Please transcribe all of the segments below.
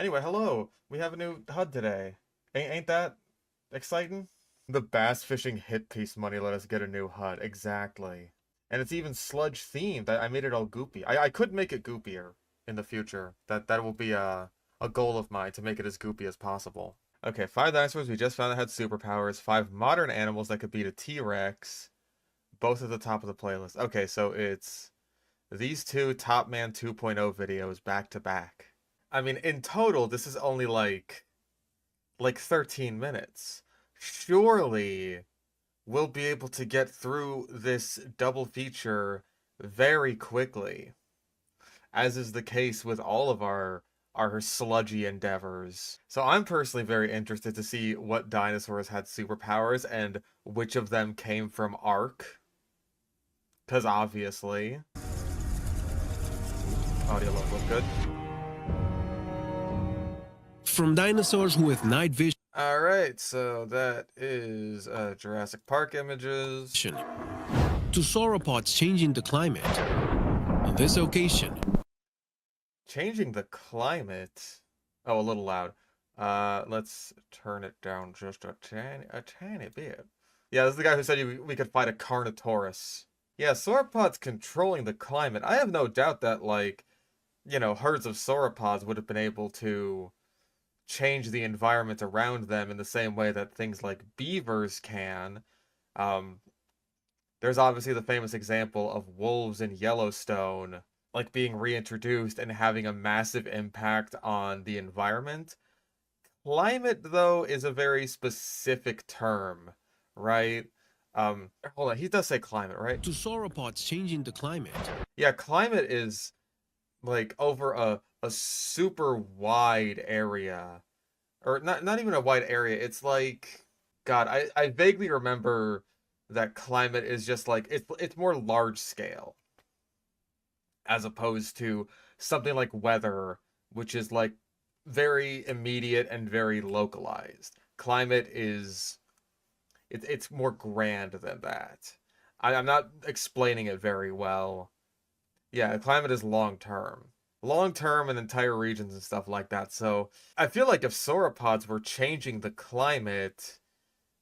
Anyway, hello. We have a new HUD today. Ain't that exciting? The bass fishing hit piece money let us get a new HUD. Exactly. And it's even sludge themed. I made it all goopy. I could make it goopier in the future. That will be a goal of mine to make it as goopy as possible. Okay, 5 dinosaurs we just found that had superpowers. 5 modern animals that could beat a T-Rex. Both at the top of the playlist. Okay, so it's these two Top Man 2.0 videos back to back. I mean, in total, this is only like 13 minutes. Surely we'll be able to get through this double feature very quickly, as is the case with all of our sludgy endeavors. So I'm personally very interested to see what dinosaurs had superpowers and which of them came from Ark. Because obviously, audio level look good. From dinosaurs with night vision Alright, so that is Jurassic Park images. to sauropods changing the climate. On this occasion, Changing the climate. Oh, a little loud. Let's turn it down just a tiny bit. Yeah, this is the guy who said we could fight a Carnotaurus. Yeah, sauropods controlling the climate. I have no doubt that, like, herds of sauropods would have been able to change the environment around them in the same way that things like beavers can. There's obviously the famous example of wolves in Yellowstone, like being reintroduced and having a massive impact on the environment. Climate, though, is a very specific term, right? Hold on, he does say climate, right? to sauropods changing the climate. Yeah, climate is like over a super wide area. Or not even a wide area. It's like, God, I vaguely remember that climate is just like it's more large scale as opposed to something like weather, which is like very immediate and very localized. Climate is it's more grand than that. I'm not explaining it very well. Yeah, climate is long term. Long term and entire regions and stuff like that. So I feel like if sauropods were changing the climate,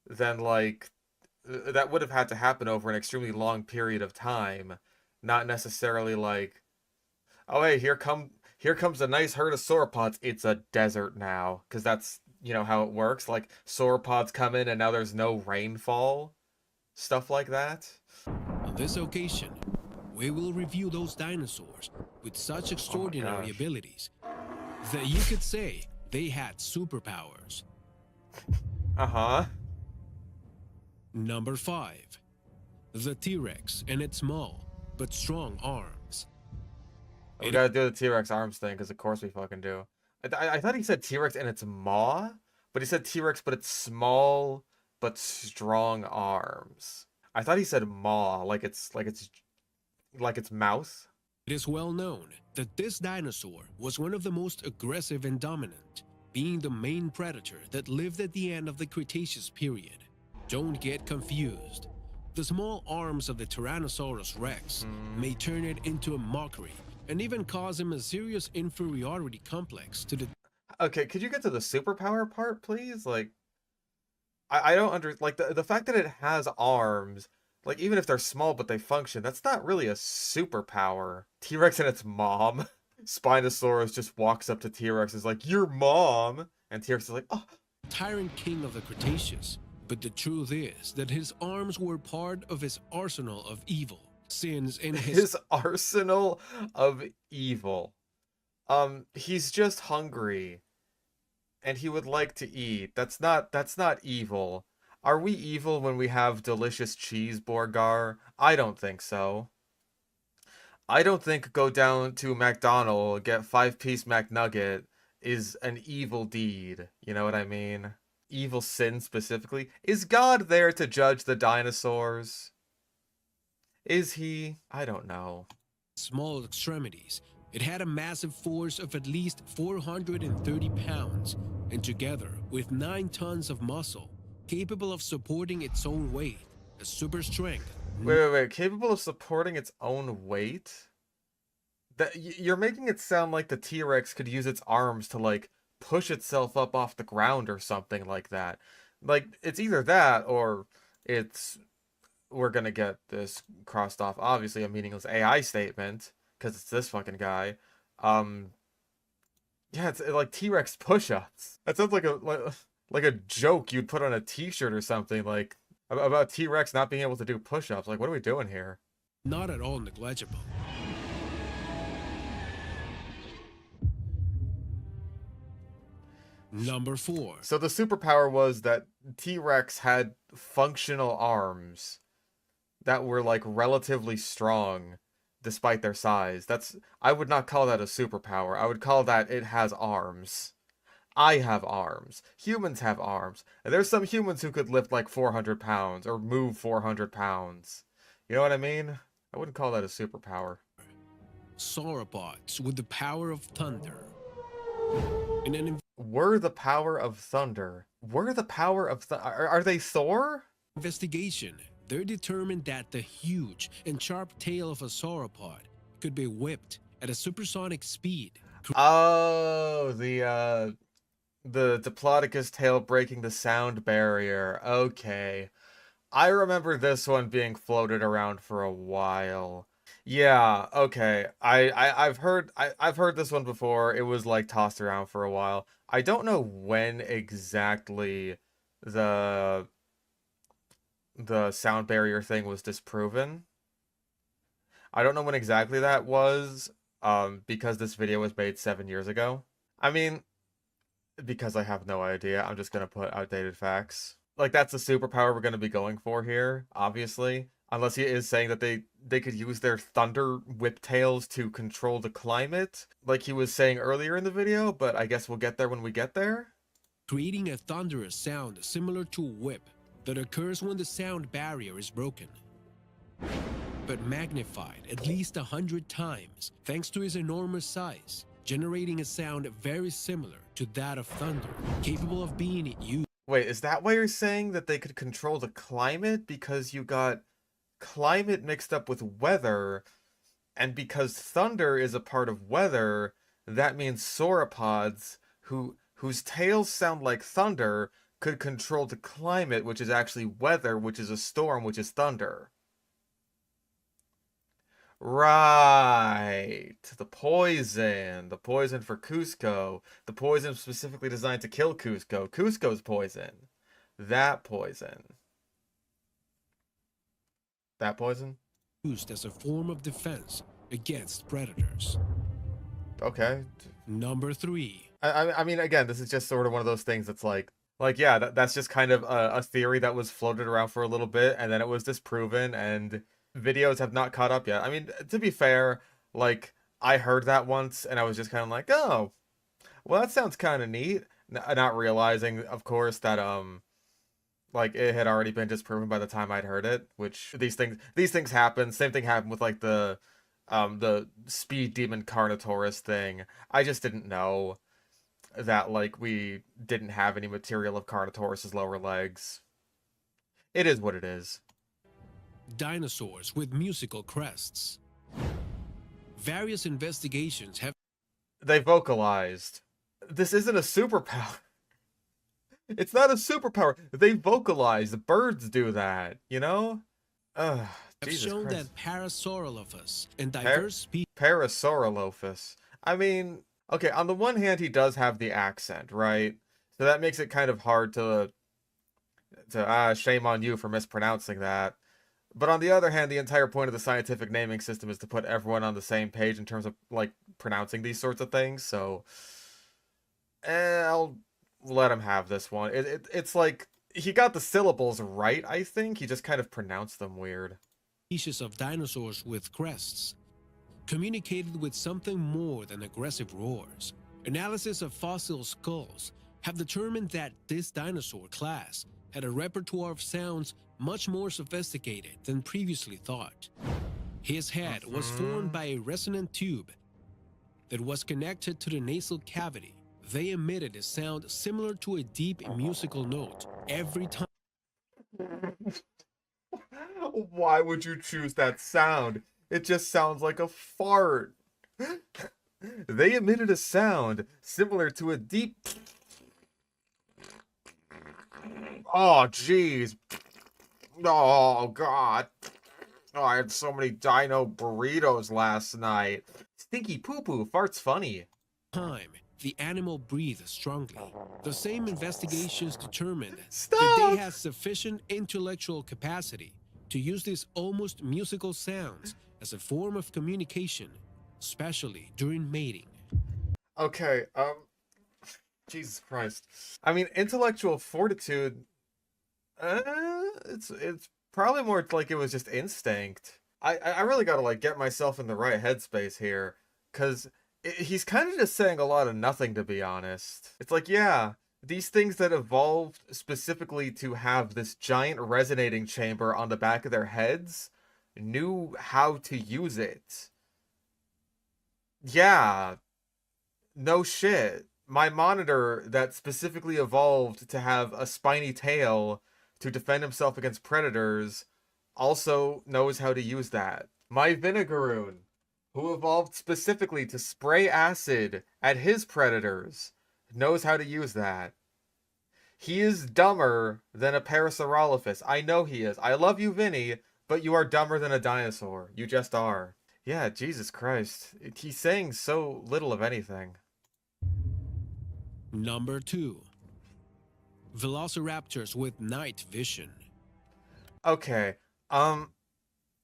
then like that would have had to happen over an extremely long period of time. Not necessarily like, oh hey, here comes a nice herd of sauropods. It's a desert now. Because that's, how it works. Like sauropods come in and now there's no rainfall. Stuff like that. On this occasion, we will review those dinosaurs with such extraordinary gosh. abilities that you could say they had superpowers. Uh-huh. Number 5. The T-Rex and its small but strong arms. We gotta do the T-Rex arms thing, because of course we fucking do. I thought he said T-Rex and its maw, but he said T-Rex but it's small but strong arms. I thought he said maw, like its mouth. It is well known that this dinosaur was one of the most aggressive and dominant, being the main predator that lived at the end of the Cretaceous period. Don't get confused. The small arms of the Tyrannosaurus Rex may turn it into a mockery and even cause him a serious inferiority complex to the Okay, could you get to the superpower part, please? Like, I don't like the fact that it has arms, like even if they're small but they function, that's not really a superpower. T-Rex and its mom. Spinosaurus just walks up to T-Rex and is like, "Your mom," and T-Rex is like, "Oh." tyrant king of the Cretaceous. But the truth is that his arms were part of his arsenal of evil, since in His arsenal of evil. He's just hungry. And he would like to eat. That's not evil. Are we evil when we have delicious cheese, Borgar? I don't think so. I don't think go down to McDonald's, get 5-piece McNugget is an evil deed. You know what I mean? Evil sin specifically. Is God there to judge the dinosaurs? Is he? I don't know. small extremities, it had a massive force of at least 430 pounds, and together with 9 tons of muscle, capable of supporting its own weight, a super strength. Wait. Capable of supporting its own weight? You're making it sound like the T-Rex could use its arms to, like, push itself up off the ground or something like that. Like, it's either that or it's we're gonna get this crossed off, obviously a meaningless AI statement, because it's this fucking guy. Um, yeah, it's like T-Rex push-ups. That sounds like a joke you'd put on a t-shirt or something, like about T-Rex not being able to do push-ups. Like, what are we doing here? Not at all negligible. Number 4. So the superpower was that T-Rex had functional arms that were like relatively strong despite their size. I would not call that a superpower. I would call that it has arms. I have arms. Humans have arms. And there's some humans who could lift like 400 pounds or move 400 pounds. You know what I mean? I wouldn't call that a superpower. Sauropods with the power of thunder. In an Were the power of thunder. Were the power of are they Thor? investigation, they determined that the huge and sharp tail of a sauropod could be whipped at a supersonic speed. Oh, the Diplodocus tail breaking the sound barrier. Okay. I remember this one being floated around for a while. Yeah, okay. I've heard this one before. It was like tossed around for a while. I don't know when exactly the the sound barrier thing was disproven. I don't know when exactly that was, because this video was made 7 years ago. I mean, because I have no idea, I'm just gonna put outdated facts. Like, that's the superpower we're gonna be going for here, obviously. Unless he is saying that they could use their thunder whip tails to control the climate, like he was saying earlier in the video, but I guess we'll get there when we get there. Creating a thunderous sound similar to a whip that occurs when the sound barrier is broken, but magnified at least 100 times thanks to its enormous size, generating a sound very similar to that of thunder, capable of being used. Wait, is that why you're saying that they could control the climate? Because you got climate mixed up with weather, and because thunder is a part of weather, that means sauropods whose tails sound like thunder could control the climate, which is actually weather, which is a storm, which is thunder. Right. The poison. The poison for Cusco. The poison specifically designed to kill Cusco. Cusco's poison. That poison. That poison? Used as a form of defense against predators. Okay. Number 3. I mean, again, this is just sort of one of those things that's like yeah, that's just kind of a theory that was floated around for a little bit, and then it was disproven, and videos have not caught up yet. I mean, to be fair, like, I heard that once, and I was just kind of like, oh, well, that sounds kind of neat. Not realizing, of course, that, like, it had already been disproven by the time I'd heard it, which these things happen. Same thing happened with, like, the speed demon Carnotaurus thing. I just didn't know that, like, we didn't have any material of Carnotaurus's lower legs. It is what it is. Dinosaurs with musical crests. Various investigations have They vocalized. This isn't a superpower. It's not a superpower. They vocalize. The birds do that, you know? Ugh, Jesus shown Christ. that Parasaurolophus and diverse species Parasaurolophus. I mean, okay, on the one hand, he does have the accent, right? So that makes it kind of hard to shame on you for mispronouncing that. But on the other hand, the entire point of the scientific naming system is to put everyone on the same page in terms of, like, pronouncing these sorts of things. So, I'll let him have this one. It's like, he got the syllables right, I think. He just kind of pronounced them weird. of dinosaurs with crests communicated with something more than aggressive roars. Analysis of fossil skulls have determined that this dinosaur class had a repertoire of sounds much more sophisticated than previously thought. His head was formed by a resonant tube that was connected to the nasal cavity. They emitted a sound similar to a deep musical note every time. Why would you choose that sound? It just sounds like a fart. They emitted a sound similar to a deep. Oh, jeez. Oh, God. Oh, I had so many dino burritos last night. Stinky poo poo farts funny. Time, the animal breathed strongly. The same investigations determined that they Stop! had sufficient intellectual capacity to use these almost musical sounds as a form of communication, especially during mating. Okay, Jesus Christ. I mean, intellectual fortitude. It's probably more like it was just instinct. I really gotta like get myself in the right headspace here, cause he's kind of just saying a lot of nothing, to be honest. It's like, yeah, these things that evolved specifically to have this giant resonating chamber on the back of their heads knew how to use it. Yeah, no shit. My monitor that specifically evolved to have a spiny tail to defend himself against predators also knows how to use that. My Vinegaroon, who evolved specifically to spray acid at his predators, knows how to use that. He is dumber than a Parasaurolophus. I know he is. I love you, Vinny, but you are dumber than a dinosaur. You just are. Yeah, Jesus Christ. He's saying so little of anything. Number 2. Velociraptors with night vision. Okay. Um,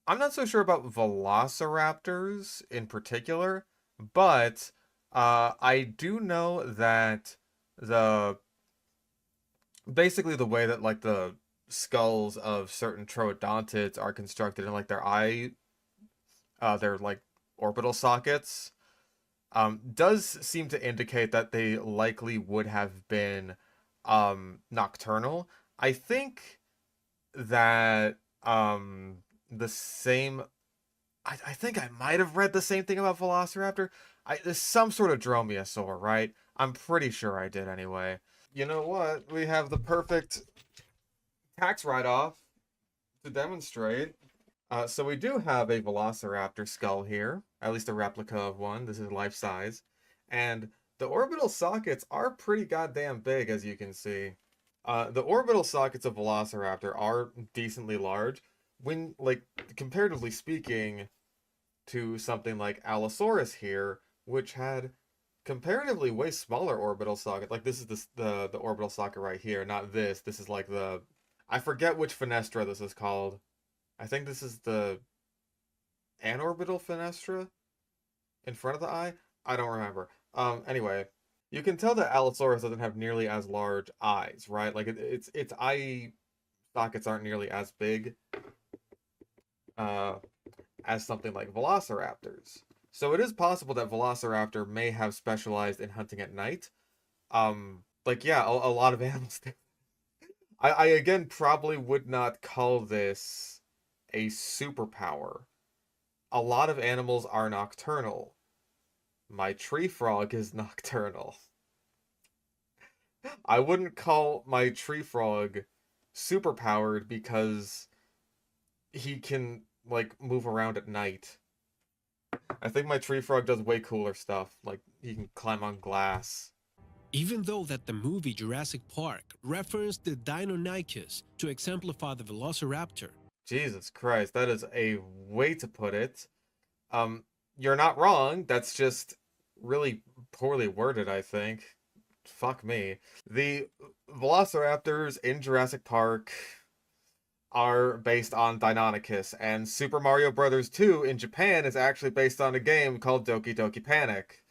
I'm not so sure about velociraptors in particular, but I do know that the basically the way that like the skulls of certain troodontids are constructed and like their like orbital sockets does seem to indicate that they likely would have been nocturnal. I think that the same I think I might have read the same thing about Velociraptor. There's some sort of dromaeosaur, right? I'm pretty sure I did anyway. You know what? We have the perfect tax write-off to demonstrate. So we do have a Velociraptor skull here, at least a replica of one. This is life size, and the orbital sockets are pretty goddamn big, as you can see. The orbital sockets of Velociraptor are decently large. When, like, comparatively speaking to something like Allosaurus here, which had comparatively way smaller orbital socket. Like this is the orbital socket right here, not this. This is like the I forget which fenestra this is called. I think this is the anorbital fenestra in front of the eye. I don't remember. Anyway, you can tell that Allosaurus doesn't have nearly as large eyes, right? Like its eye sockets aren't nearly as big uh, as something like Velociraptors. So it is possible that Velociraptor may have specialized in hunting at night. Like yeah, a lot of animals do. I again probably would not call this a superpower. A lot of animals are nocturnal. My tree frog is nocturnal. I wouldn't call my tree frog superpowered because he can like move around at night. I think my tree frog does way cooler stuff, like he can climb on glass. Even though that the movie Jurassic Park referenced the Deinonychus to exemplify the Velociraptor, Jesus Christ, that is a way to put it. Um, you're not wrong. That's just really poorly worded, I think. Fuck me. The Velociraptors in Jurassic Park are based on Deinonychus, and Super Mario Bros. 2 in Japan is actually based on a game called Doki Doki Panic.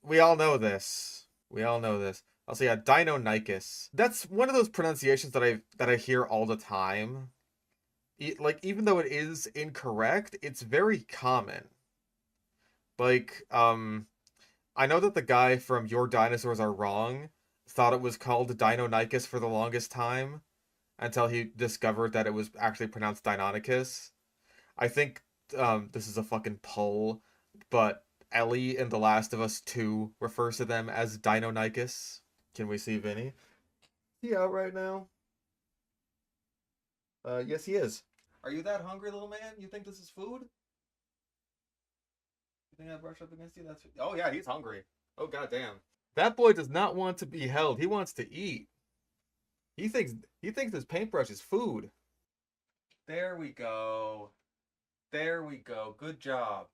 We all know this. We all know this. Also, yeah, Deinonychus. That's one of those pronunciations that I hear all the time. Like, even though it is incorrect, it's very common. Like, I know that the guy from Your Dinosaurs Are Wrong thought it was called Deinonychus for the longest time until he discovered that it was actually pronounced Deinonychus. I think this is a fucking poll, but Ellie in The Last of Us 2 refers to them as Deinonychus. Can we see Vinny? Is he out right now? Yes, he is. Are you that hungry, little man? You think this is food? You think I brush up against you? That's. Oh yeah, he's hungry. Oh goddamn. That boy does not want to be held. He wants to eat. He thinks he thinks his paintbrush is food. There we go. There we go. Good job.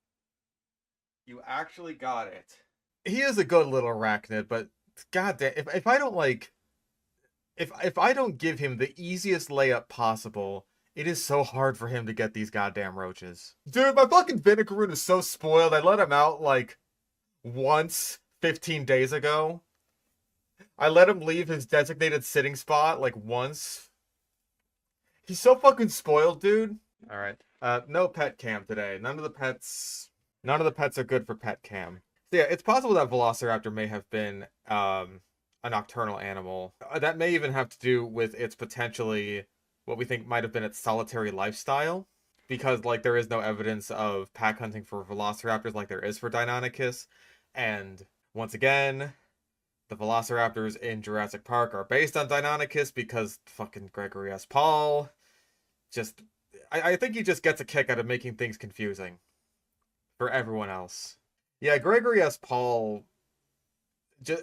You actually got it. He is a good little arachnid, but goddamn, if I don't like, if I don't give him the easiest layup possible, it is so hard for him to get these goddamn roaches. Dude, my fucking Vinegaroon is so spoiled. I let him out like once 15 days ago. I let him leave his designated sitting spot like once. He's so fucking spoiled, dude. All right. No pet cam today. None of the pets are good for pet cam. So yeah, it's possible that Velociraptor may have been a nocturnal animal. That may even have to do with its potentially what we think might have been its solitary lifestyle, because like there is no evidence of pack hunting for Velociraptors like there is for Deinonychus, and once again, the Velociraptors in Jurassic Park are based on Deinonychus because fucking Gregory S. Paul just I think he just gets a kick out of making things confusing for everyone else. Yeah, Gregory S. Paul,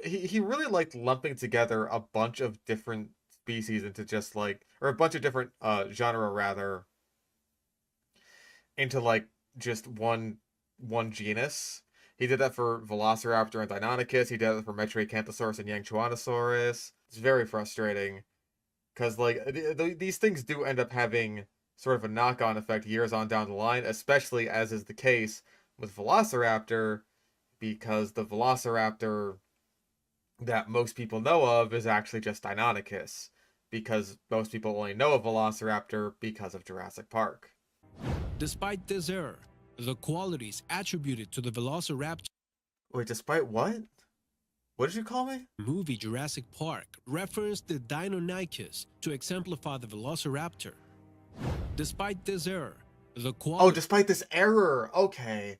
he really liked lumping together a bunch of different species into just like, or a bunch of different genre rather, into like just one genus. He did that for Velociraptor and Deinonychus. He did that for Metriacanthosaurus and Yangchuanosaurus. It's very frustrating because like these things do end up having sort of a knock-on effect years on down the line, especially as is the case with Velociraptor, because the Velociraptor that most people know of is actually just Deinonychus, because most people only know of Velociraptor because of Jurassic Park. Despite this error, the qualities attributed to the Velociraptor Wait, despite what? What did you call me? movie Jurassic Park referenced the Deinonychus to exemplify the Velociraptor. Despite this error, the Oh, quality despite this error. Okay.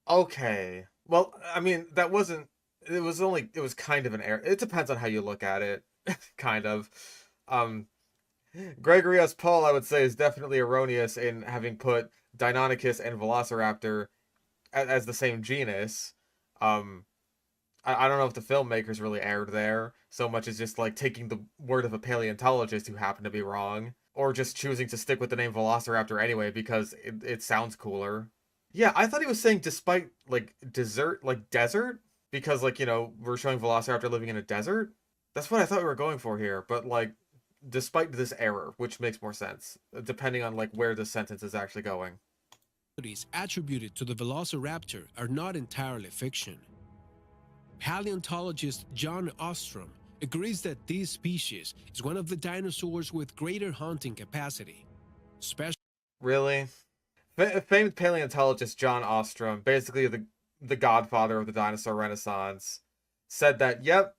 Okay. Well, I mean, that wasn't. It was kind of an error. It depends on how you look at it. Kind of. Um, Gregory S. Paul, I would say, is definitely erroneous in having put Deinonychus and Velociraptor as the same genus. Um, I don't know if the filmmakers really erred there so much as just like taking the word of a paleontologist who happened to be wrong, or just choosing to stick with the name Velociraptor anyway because it sounds cooler. Yeah, I thought he was saying despite like desert, because like, you know, we're showing Velociraptor living in a desert. That's what I thought we were going for here, but like despite this error, which makes more sense depending on like where the sentence is actually going. qualities attributed to the Velociraptor are not entirely fiction. Paleontologist John Ostrom agrees that this species is one of the dinosaurs with greater hunting capacity. Really? Famed paleontologist John Ostrom, basically the godfather of the dinosaur renaissance, said that, yep,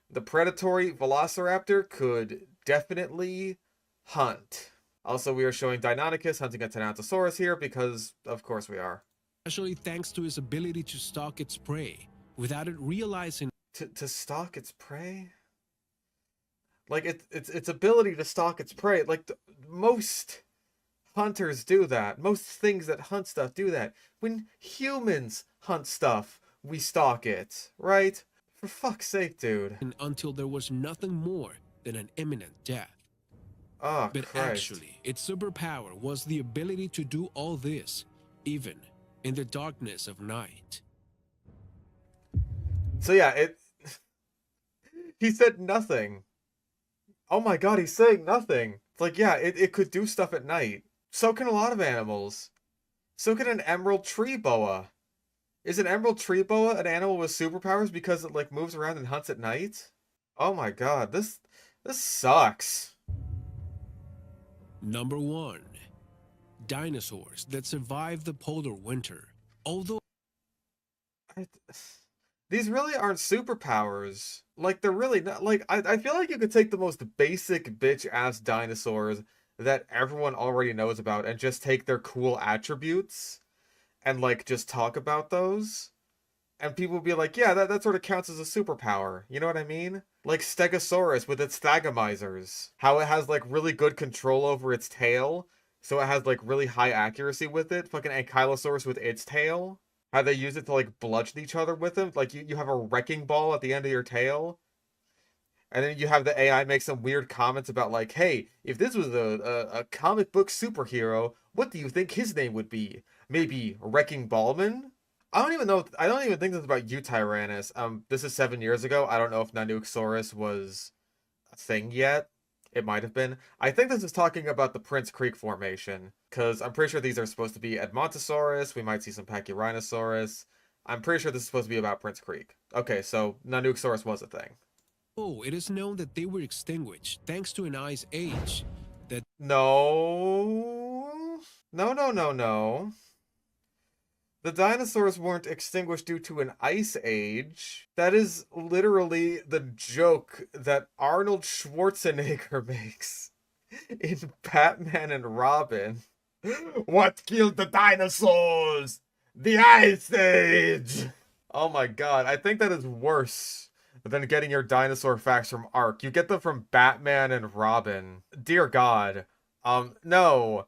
the predatory Velociraptor could definitely hunt. Also, we are showing Deinonychus hunting a Tenantosaurus here because, of course, we are. especially thanks to its ability to stalk its prey without it realizing To stalk its prey? Like, its ability to stalk its prey. Like, most hunters do that. Most things that hunt stuff do that. When humans hunt stuff, we stalk it, right? For fuck's sake, dude. until there was nothing more than an imminent death. Oh, But Christ. actually, its superpower was the ability to do all this, even in the darkness of night. So yeah, he said nothing. Oh my god, he's saying nothing. It's like, yeah, it could do stuff at night. So can a lot of animals. So can an emerald tree boa. Is an emerald tree boa an animal with superpowers because it like moves around and hunts at night? Oh my god, this sucks. Number 1. Dinosaurs that survived the polar winter. Although I, these really aren't superpowers. Like, they're really not. Like, I feel like you could take the most basic bitch-ass dinosaurs that everyone already knows about and just take their cool attributes and, like, just talk about those. And people would be like, yeah, that sort of counts as a superpower. You know what I mean? Like Stegosaurus with its thagomizers. How it has, like, really good control over its tail. So it has, like, really high accuracy with it. Fucking Ankylosaurus with its tail. How they use it to like bludgeon each other with them. Like you have a wrecking ball at the end of your tail. And then you have the AI make some weird comments about like, hey, if this was a comic book superhero, what do you think his name would be? Maybe Wrecking Ballman? I don't even know. I don't even think this is about you, Tyrannus. This is 7 years ago. I don't know if Nanooksaurus was a thing yet. It might have been. I think this is talking about the Prince Creek Formation, because I'm pretty sure these are supposed to be Edmontosaurus. We might see some Pachyrhinosaurus. I'm pretty sure this is supposed to be about Prince Creek. Okay, so Nanooksaurus was a thing. Oh, it is known that they were extinguished thanks to an ice age. That No. No, no, no, no. The dinosaurs weren't extinguished due to an ice age. That is literally the joke that Arnold Schwarzenegger makes in Batman and Robin. What killed the dinosaurs? The Ice Age! Oh my god, I think that is worse than getting your dinosaur facts from Ark. You get them from Batman and Robin. Dear God. No.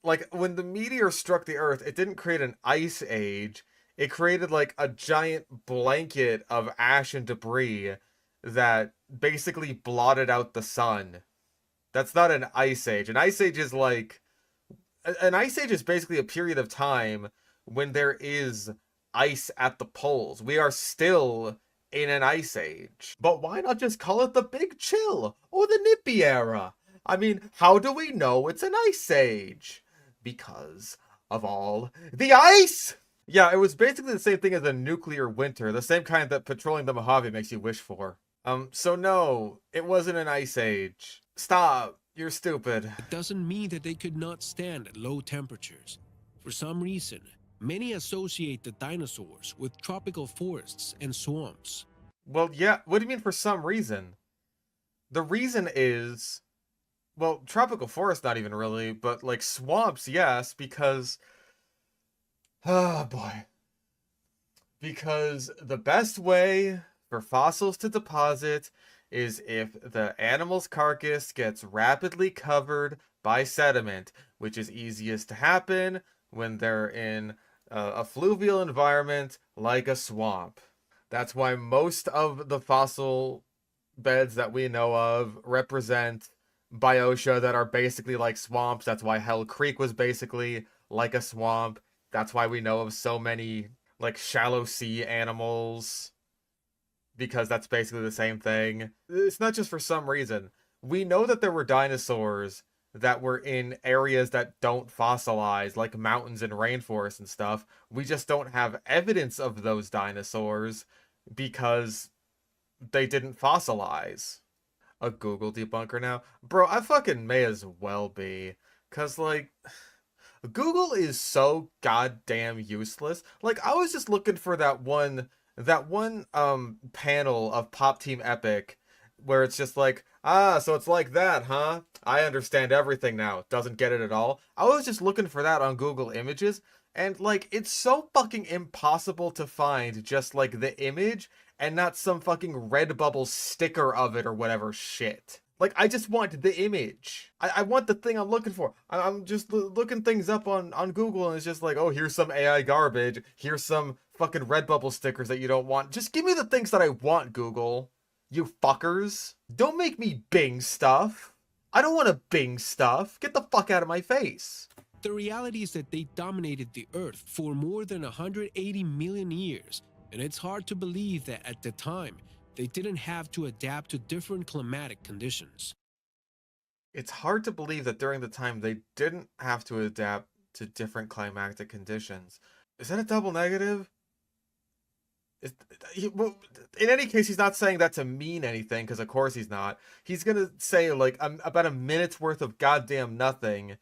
Like, when the meteor struck the Earth, it didn't create an ice age. It created, like, a giant blanket of ash and debris that basically blotted out the sun. That's not an ice age. An ice age is like... An ice age is basically a period of time when there is ice at the poles. We are still in an ice age. But why not just call it the Big Chill or the Nippy Era? I mean, how do we know it's an ice age? Because of all the ice! Yeah, it was basically the same thing as a nuclear winter, the same kind that patrolling the Mojave makes you wish for. So no, it wasn't an ice age. Stop, you're stupid. doesn't mean that they could not stand at low temperatures. For some reason, many associate the dinosaurs with tropical forests and swamps. Well, yeah, what do you mean for some reason? The reason is, well, tropical forest not even really, but like swamps, yes, because, oh boy. Because the best way for fossils to deposit is if the animal's carcass gets rapidly covered by sediment, which is easiest to happen when they're in a fluvial environment like a swamp. That's why most of the fossil beds that we know of represent biota that are basically like swamps. That's why Hell Creek was basically like a swamp. That's why we know of so many like shallow sea animals, because that's basically the same thing. It's not just for some reason. We know that there were dinosaurs that were in areas that don't fossilize, like mountains and rainforests and stuff. We just don't have evidence of those dinosaurs because they didn't fossilize. A Google debunker now? Bro, I fucking may as well be. Cause like Google is so goddamn useless. Like, I was just looking for that one panel of Pop Team Epic where it's just like, ah, so it's like that, huh? I understand everything now. Doesn't get it at all. I was just looking for that on Google Images, and like it's so fucking impossible to find just like the image and not some fucking Redbubble sticker of it or whatever shit. Like, I just want the image. I want the thing I'm looking for. I'm just looking things up on Google, and it's just like, oh, here's some AI garbage. Here's some fucking Redbubble stickers that you don't want. Just give me the things that I want, Google. You fuckers. Don't make me Bing stuff. I don't want to Bing stuff. Get the fuck out of my face. The reality is that they dominated the Earth for more than 180 million years, and it's hard to believe that at the time, they didn't have to adapt to different climatic conditions. It's hard to believe that during the time they didn't have to adapt to different climatic conditions. Is that a double negative? Well, in any case, he's not saying that to mean anything, because of course he's not. He's gonna say like about a minute's worth of goddamn nothing,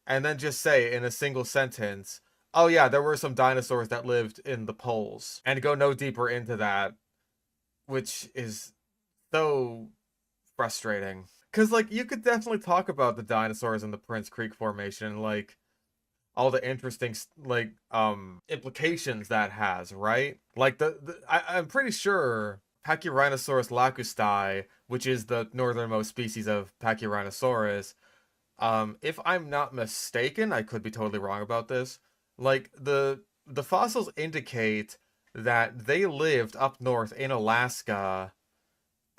and then just say in a single sentence, oh yeah, there were some dinosaurs that lived in the poles, and go no deeper into that, which is so frustrating. Because, like, you could definitely talk about the dinosaurs in the Prince Creek Formation, and, like, all the interesting, like, implications that has, right? Like, I'm pretty sure Pachyrhinosaurus lacustae, which is the northernmost species of Pachyrhinosaurus, if I'm not mistaken, I could be totally wrong about this, like, the the fossils indicate that they lived up north in Alaska,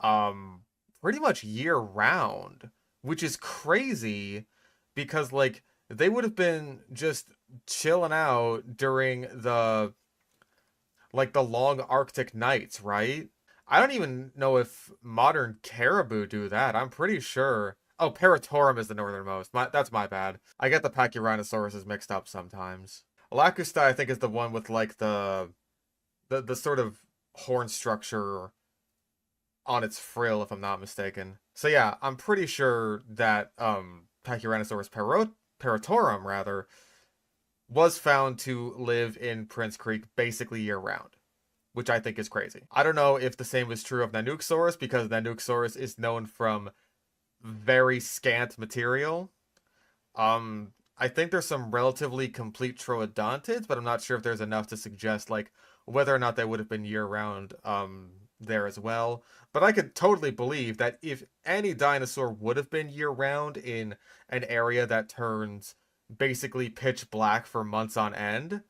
um, pretty much year round, which is crazy because like they would have been just chilling out during the long Arctic nights, right? I don't even know if modern caribou do that. I'm pretty sure. Oh, Paratorum is the northernmost. That's my bad. I get the Pachyrhinosaurus mixed up sometimes. Lacusta, I think, is the one with like the sort of horn structure on its frill, if I'm not mistaken. So yeah, I'm pretty sure that Pachyrhinosaurus paratorum rather was found to live in Prince Creek basically year round, which I think is crazy. I don't know if the same is true of Nanuqsaurus because Nanuqsaurus is known from very scant material. I think there's some relatively complete troodontids, but I'm not sure if there's enough to suggest like whether or not they would have been year round there as well. But I could totally believe that if any dinosaur would have been year round in an area that turns basically pitch black for months on end,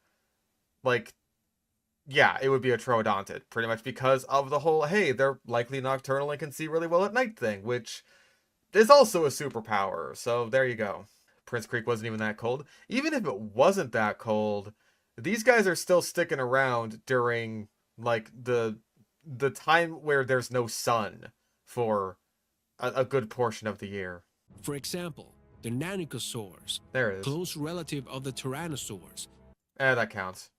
like yeah, it would be a troodontid, pretty much because of the whole hey, they're likely nocturnal and can see really well at night thing, which is also a superpower. So there you go. Prince Creek wasn't even that cold. Even if it wasn't that cold, these guys are still sticking around during like the time where there's no sun for a good portion of the year. For example, the Nanicosaurus, There it is. close relative of the Tyrannosaurs, That counts.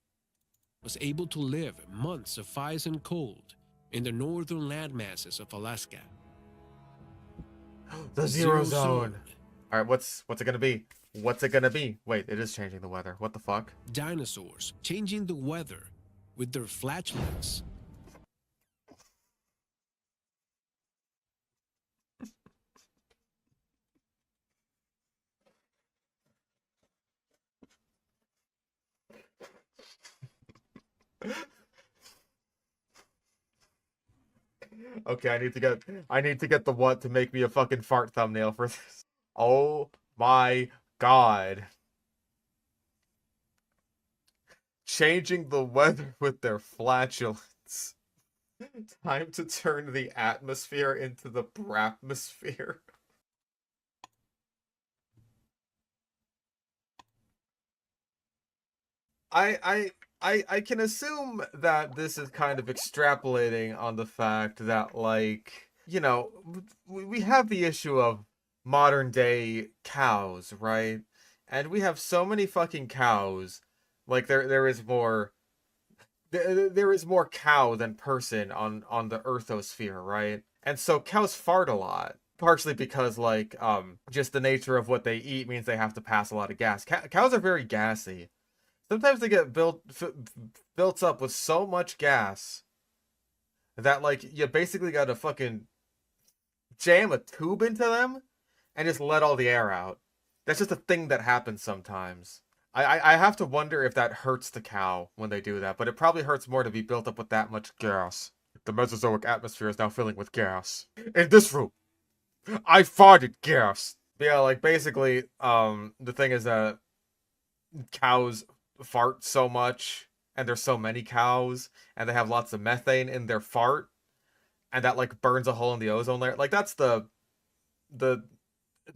was able to live months of ice and cold in the northern landmasses of Alaska. The zero zone. All right, what's it gonna be? What's it gonna be? Wait, it is changing the weather. What the fuck? Dinosaurs changing the weather with their flatulence. Okay, I need to get the what to make me a fucking fart thumbnail for this. Oh my god. Changing the weather with their flatulence. Time to turn the atmosphere into the brapmosphere. I can assume that this is kind of extrapolating on the fact that like, you know, we have the issue of modern day cows, right? And we have so many fucking cows. Like there is more there is more cow than person on the earthosphere, right? And so cows fart a lot. Partially because like just the nature of what they eat means they have to pass a lot of gas. Cows are very gassy. Sometimes they get built up with so much gas that like you basically got to fucking jam a tube into them and just let all the air out. That's just a thing that happens sometimes. I have to wonder if that hurts the cow when they do that, but it probably hurts more to be built up with that much gas. The Mesozoic atmosphere is now filling with gas. In this room, I farted gas. But yeah, like basically, the thing is that cows fart so much, and there's so many cows, and they have lots of methane in their fart, and that like burns a hole in the ozone layer. Like that's the the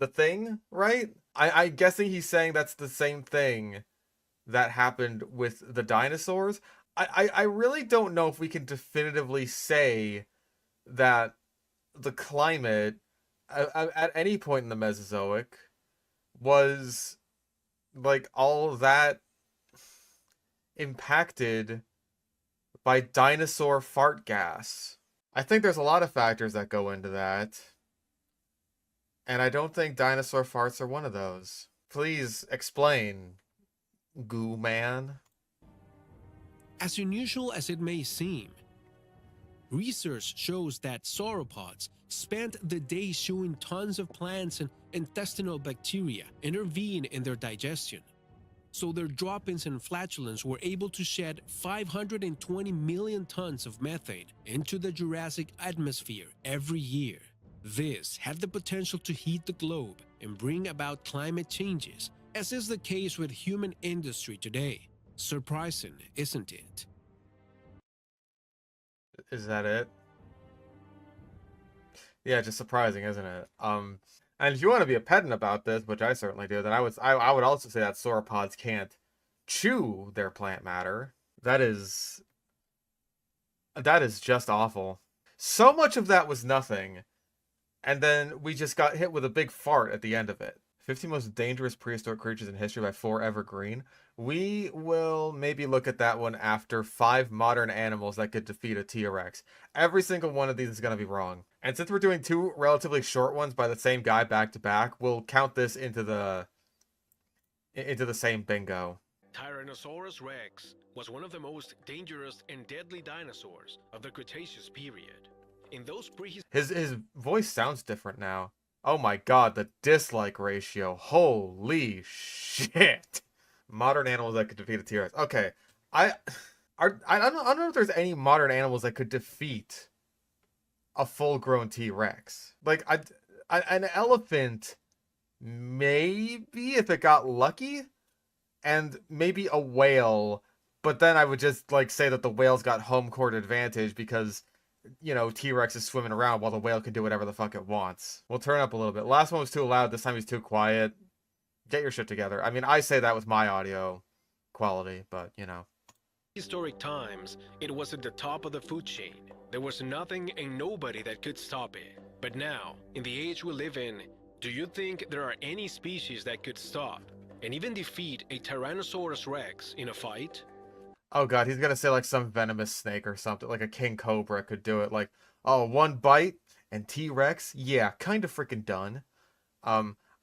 thing, right? I'm guessing he's saying that's the same thing that happened with the dinosaurs. I really don't know if we can definitively say that the climate at any point in the Mesozoic was like all that impacted by dinosaur fart gas. I think there's a lot of factors that go into that. And I don't think dinosaur farts are one of those. Please explain, Goo Man. As unusual as it may seem, research shows that sauropods spent the day chewing tons of plants and intestinal bacteria intervene in their digestion. So their droppings and flatulence were able to shed 520 million tons of methane into the Jurassic atmosphere every year. This had the potential to heat the globe and bring about climate changes, as is the case with human industry today. Surprising, isn't it? Is that it? Yeah, just surprising, isn't it? And if you want to be a pedant about this, which I certainly do, then I would also say that sauropods can't chew their plant matter. That is just awful. So much of that was nothing, and then we just got hit with a big fart at the end of it. 15 most dangerous prehistoric creatures in history by 4 Evergreen. We will maybe look at that one after 5 modern animals that could defeat a T-Rex. Every single one of these is going to be wrong. And since we're doing 2 relatively short ones by the same guy back to back, we'll count this into the same bingo. Tyrannosaurus rex was one of the most dangerous and deadly dinosaurs of the Cretaceous period. In those His voice sounds different now. Oh my god, the dislike ratio. Holy shit. Modern animals that could defeat a T-Rex. Okay. I don't know if there's any modern animals that could defeat a full-grown T-Rex. Like an elephant maybe if it got lucky, and maybe a whale, but then I would just like say that the whale's got home court advantage because T-Rex is swimming around while the whale can do whatever the fuck it wants. We'll turn up a little bit. Last one was too loud. This time he's too quiet. Get your shit together. I mean, I say that with my audio quality, but historic times, it was at the top of the food chain. There was nothing and nobody that could stop it. But now, in the age we live in, do you think there are any species that could stop and even defeat a Tyrannosaurus rex in a fight? Oh god, he's gonna say like some venomous snake or something, like a king cobra could do it. Like, oh, one bite and T-Rex, yeah, kind of freaking done.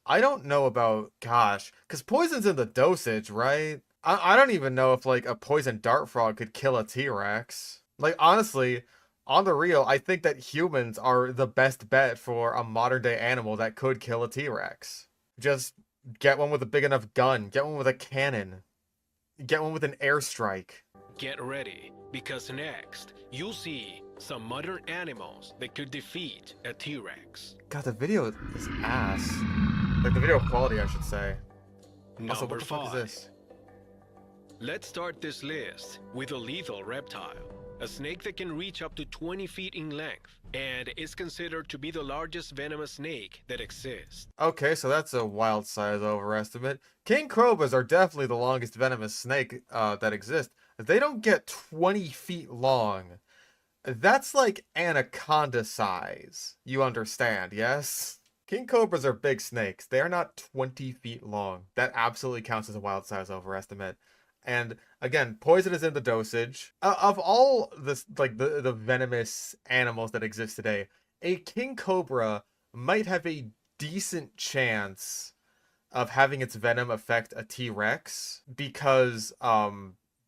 I don't know about, gosh, because poison's in the dosage, right? I don't even know if like a poison dart frog could kill a T-Rex. Like, honestly, on the real, I think that humans are the best bet for a modern day animal that could kill a T-Rex. Just get one with a big enough gun, get one with a cannon. Get one with an airstrike. Get ready, because next, you'll see some modern animals that could defeat a T-Rex. God, the video is ass. Like, the video quality, I should say. Also, what the fuck is this? Let's start this list with a lethal reptile. A snake that can reach up to 20 feet in length, and is considered to be the largest venomous snake that exists. Okay, so that's a wild size overestimate. King cobras are definitely the longest venomous snake that exists. They don't get 20 feet long. That's like anaconda size. You understand, yes? King cobras are big snakes. They are not 20 feet long. That absolutely counts as a wild size overestimate. And again, poison is in the dosage. Of all this, like the venomous animals that exist today, a king cobra might have a decent chance of having its venom affect a T-Rex because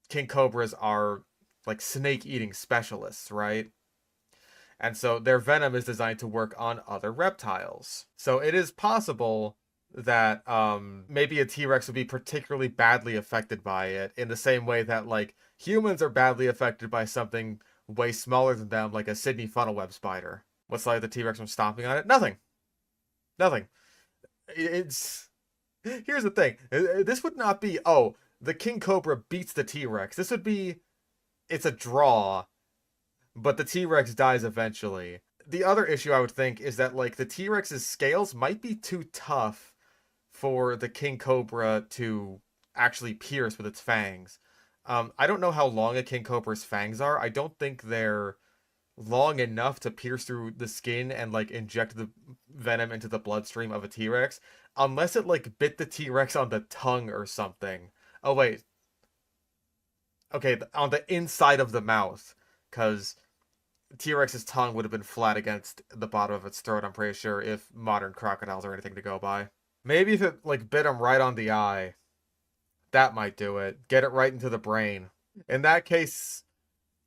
king cobras are like snake-eating specialists, right? And so their venom is designed to work on other reptiles. So it is possible that maybe a T-Rex would be particularly badly affected by it in the same way that like humans are badly affected by something way smaller than them, like a Sydney funnel web spider. What's like the T-Rex from stomping on it? Nothing. It's here's the thing. This would not be, oh, the king cobra beats the T-Rex. This would be, it's a draw, but the T-Rex dies eventually. The other issue I would think is that like the T-Rex's scales might be too tough for the king cobra to actually pierce with its fangs. I don't know how long a king cobra's fangs are. I don't think they're long enough to pierce through the skin and like inject the venom into the bloodstream of a T-Rex, unless it like bit the T-Rex on the tongue or something. Oh wait. Okay, on the inside of the mouth, because T-Rex's tongue would have been flat against the bottom of its throat, I'm pretty sure, if modern crocodiles are anything to go by. Maybe if it, like, bit him right on the eye. That might do it. Get it right into the brain. In that case,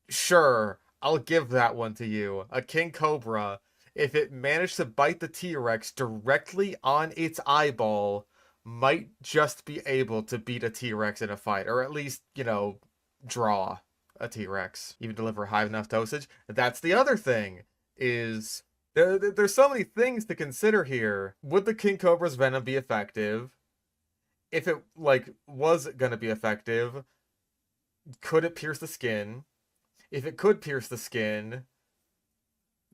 sure, I'll give that one to you. A king cobra, if it managed to bite the T-Rex directly on its eyeball, might just be able to beat a T-Rex in a fight. Or at least, draw a T-Rex. Even deliver high enough dosage. That's the other thing, is there's so many things to consider here. Would the king cobra's venom be effective? If it like was gonna be effective, Could it pierce the skin? If it could pierce the skin,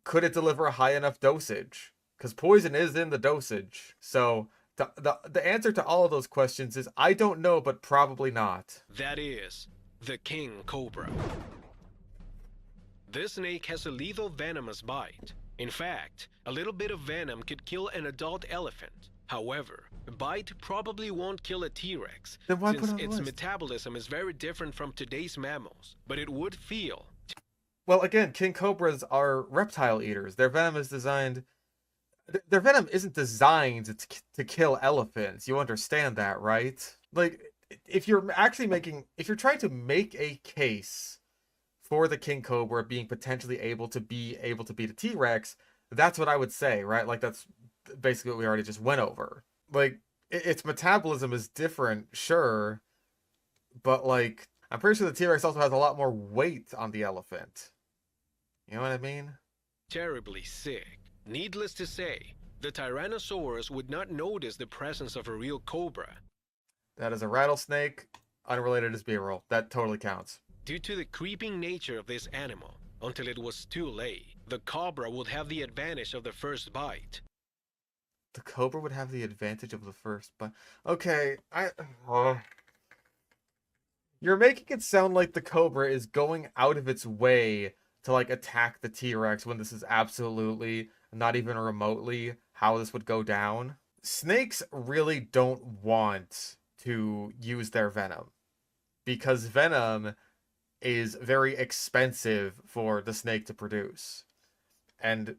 could it deliver a high enough dosage? Because poison is in the dosage. So the answer to all of those questions is I don't know, but probably not. That is, the king cobra. This snake has a lethal venomous bite. In fact, a little bit of venom could kill an adult elephant. However, a bite probably won't kill a T-Rex, Then why put it since on the its list? metabolism is very different from today's mammals, but it would feel. Well, again, king cobras are reptile eaters. Their venom is designed. Their venom isn't designed to kill elephants. You understand that, right? Like, if you're actually if you're trying to make a case for the king cobra being potentially able to beat a T-Rex, that's what I would say, right? Like, that's basically what we already just went over. Like, its metabolism is different, sure, but like, I'm pretty sure the T-Rex also has a lot more weight on the elephant. You know what I mean? Terribly sick. Needless to say, the Tyrannosaurus would not notice the presence of a real cobra. That is a rattlesnake, unrelated to B-roll. That totally counts. Due to the creeping nature of this animal, until it was too late, the cobra would have the advantage of the first bite. The cobra would have the advantage of the first, but okay, you're making it sound like the cobra is going out of its way to like attack the T-Rex when this is absolutely not even remotely how this would go down. Snakes really don't want to use their venom because venom is very expensive for the snake to produce. And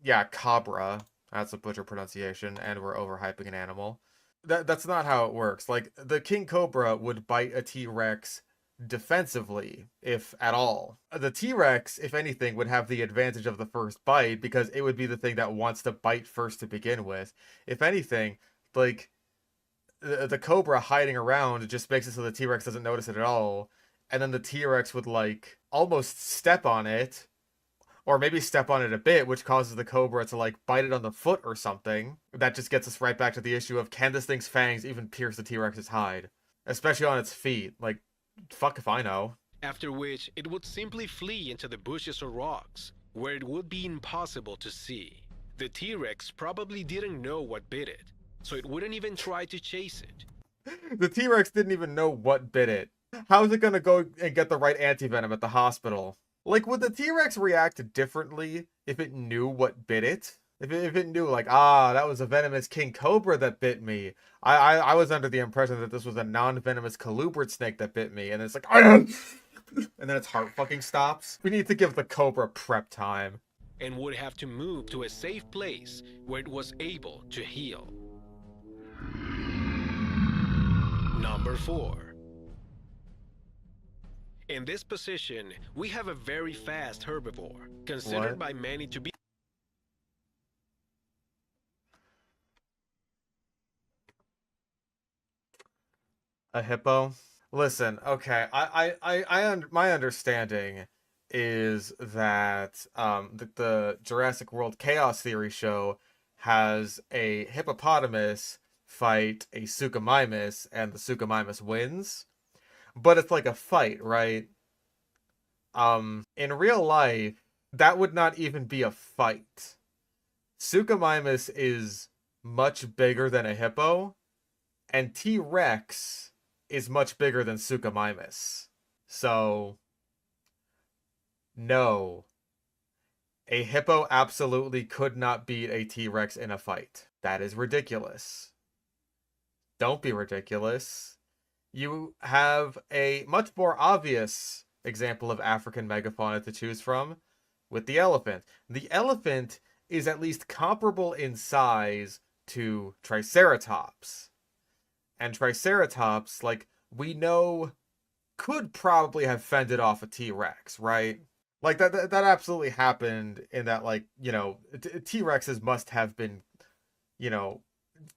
yeah, cobra, that's a butcher pronunciation, and we're overhyping an animal. That's not how it works. Like, the king cobra would bite a T-Rex defensively, if at all. The T-Rex, if anything, would have the advantage of the first bite because it would be the thing that wants to bite first to begin with. If anything, like, the cobra hiding around just makes it so the T-Rex doesn't notice it at all, and then the T-Rex would like almost step on it, or maybe step on it a bit, which causes the cobra to like bite it on the foot or something. That just gets us right back to the issue of, can this thing's fangs even pierce the T-Rex's hide, especially on its feet? Like, fuck if I know. After which, it would simply flee into the bushes or rocks, where it would be impossible to see. The T-Rex probably didn't know what bit it, so it wouldn't even try to chase it. The T-Rex didn't even know what bit it. How's it gonna go and get the right anti-venom at the hospital? Like, would the T-Rex react differently if it knew what bit it? If it knew, like, that was a venomous king cobra that bit me. I was under the impression that this was a non-venomous colubrid snake that bit me, and it's like, and then its heart fucking stops. We need to give the cobra prep time. And would have to move to a safe place where it was able to heal. Number 4. In this position, we have a very fast herbivore, considered by many to be a hippo. Listen, okay, my understanding is that the Jurassic World Chaos Theory show has a hippopotamus fight a Suchomimus, and the Suchomimus wins. But it's like a fight, right? In real life, that would not even be a fight. Suchomimus is much bigger than a hippo, and T-Rex is much bigger than Suchomimus. So, no. A hippo absolutely could not beat a T-Rex in a fight. That is ridiculous. Don't be ridiculous. You have a much more obvious example of African megafauna to choose from with the elephant. The elephant is at least comparable in size to Triceratops. And Triceratops, like, we know, could probably have fended off a T-Rex, right? Like, that absolutely happened in that, like, you know, T-Rexes must have been, you know,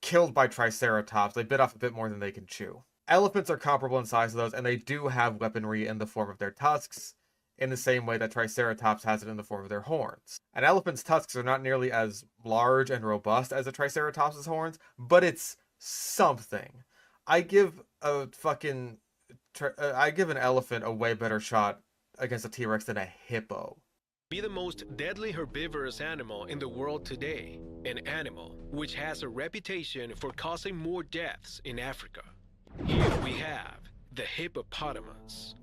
killed by Triceratops. They bit off a bit more than they can chew. Elephants are comparable in size to those, and they do have weaponry in the form of their tusks, in the same way that Triceratops has it in the form of their horns. An elephant's tusks are not nearly as large and robust as a Triceratops' horns, but it's something. I give a fucking I give an elephant a way better shot against a T-Rex than a hippo. Be the most deadly herbivorous animal in the world today, an animal which has a reputation for causing more deaths in Africa. Here we have the hippopotamus.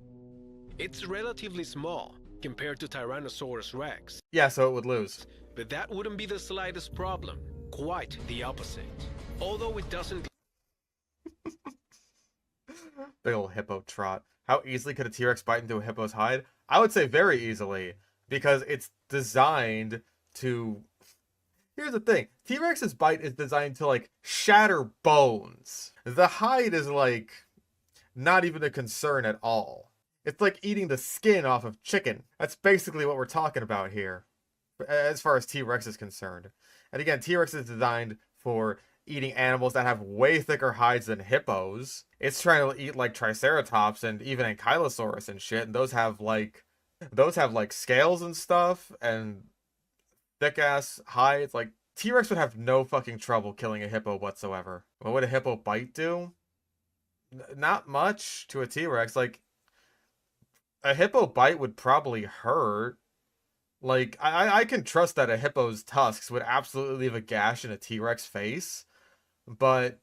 It's relatively small compared to Tyrannosaurus rex. Yeah, so it would lose. But that wouldn't be the slightest problem, quite the opposite. Although it doesn't. Big old hippo trot. How easily could a T-Rex bite into a hippo's hide? I would say very easily, because it's designed to... Here's the thing. T-Rex's bite is designed to, like, shatter bones. The hide is, like, not even a concern at all. It's like eating the skin off of chicken. That's basically what we're talking about here, as far as T-Rex is concerned. And again, T-Rex is designed for eating animals that have way thicker hides than hippos. It's trying to eat like Triceratops and even Ankylosaurus and shit, and those have like scales and stuff and thick ass hides. Like T-Rex would have no fucking trouble killing a hippo whatsoever. What would a hippo bite do? Not much to a T-Rex. Like a hippo bite would probably hurt. Like I can trust that a hippo's tusks would absolutely leave a gash in a T-Rex face. But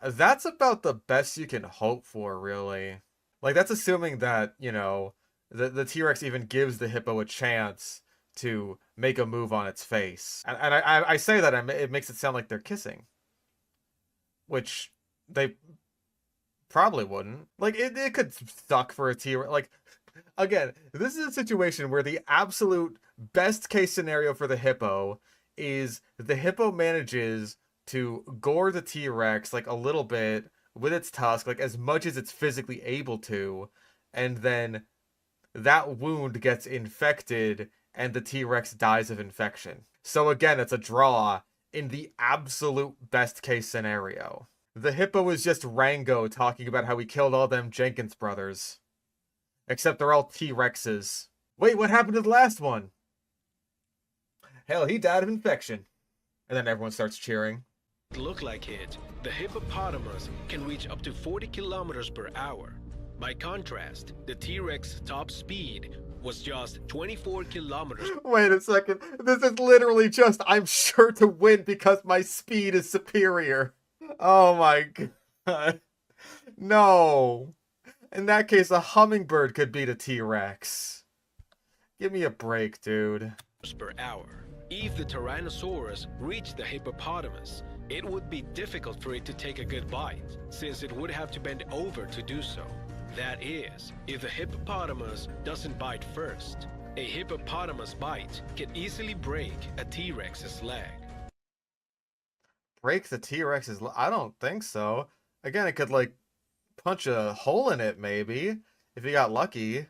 that's about the best you can hope for, really. Like, that's assuming that, you know, the T-Rex even gives the hippo a chance to make a move on its face. And I say that, it makes it sound like they're kissing. Which they probably wouldn't. Like, it could suck for a T-Rex. Like, again, this is a situation where the absolute best case scenario for the hippo is the hippo manages to gore the T-Rex like a little bit with its tusk, like as much as it's physically able to, and then that wound gets infected and the T-Rex dies of infection. So again, it's a draw in the absolute best case scenario. The hippo is just Rango talking about how he killed all them Jenkins brothers. Except they're all T-Rexes. Wait, what happened to the last one? Hell, he died of infection. And then everyone starts cheering. Look like it, the hippopotamus can reach up to 40 kilometers per hour. By contrast, the T-Rex top speed was just 24 kilometers. Wait a second. This is literally just, I'm sure to win because my speed is superior. Oh my god. No. In that case, a hummingbird could beat a T-Rex. Give me a break, dude. Per hour. If the Tyrannosaurus reached the hippopotamus, it would be difficult for it to take a good bite, since it would have to bend over to do so. That is, if the hippopotamus doesn't bite first. A hippopotamus bite can easily break a T-Rex's leg. Break the T-Rex's leg? I don't think so. Again, it could, like, punch a hole in it, maybe, if you got lucky.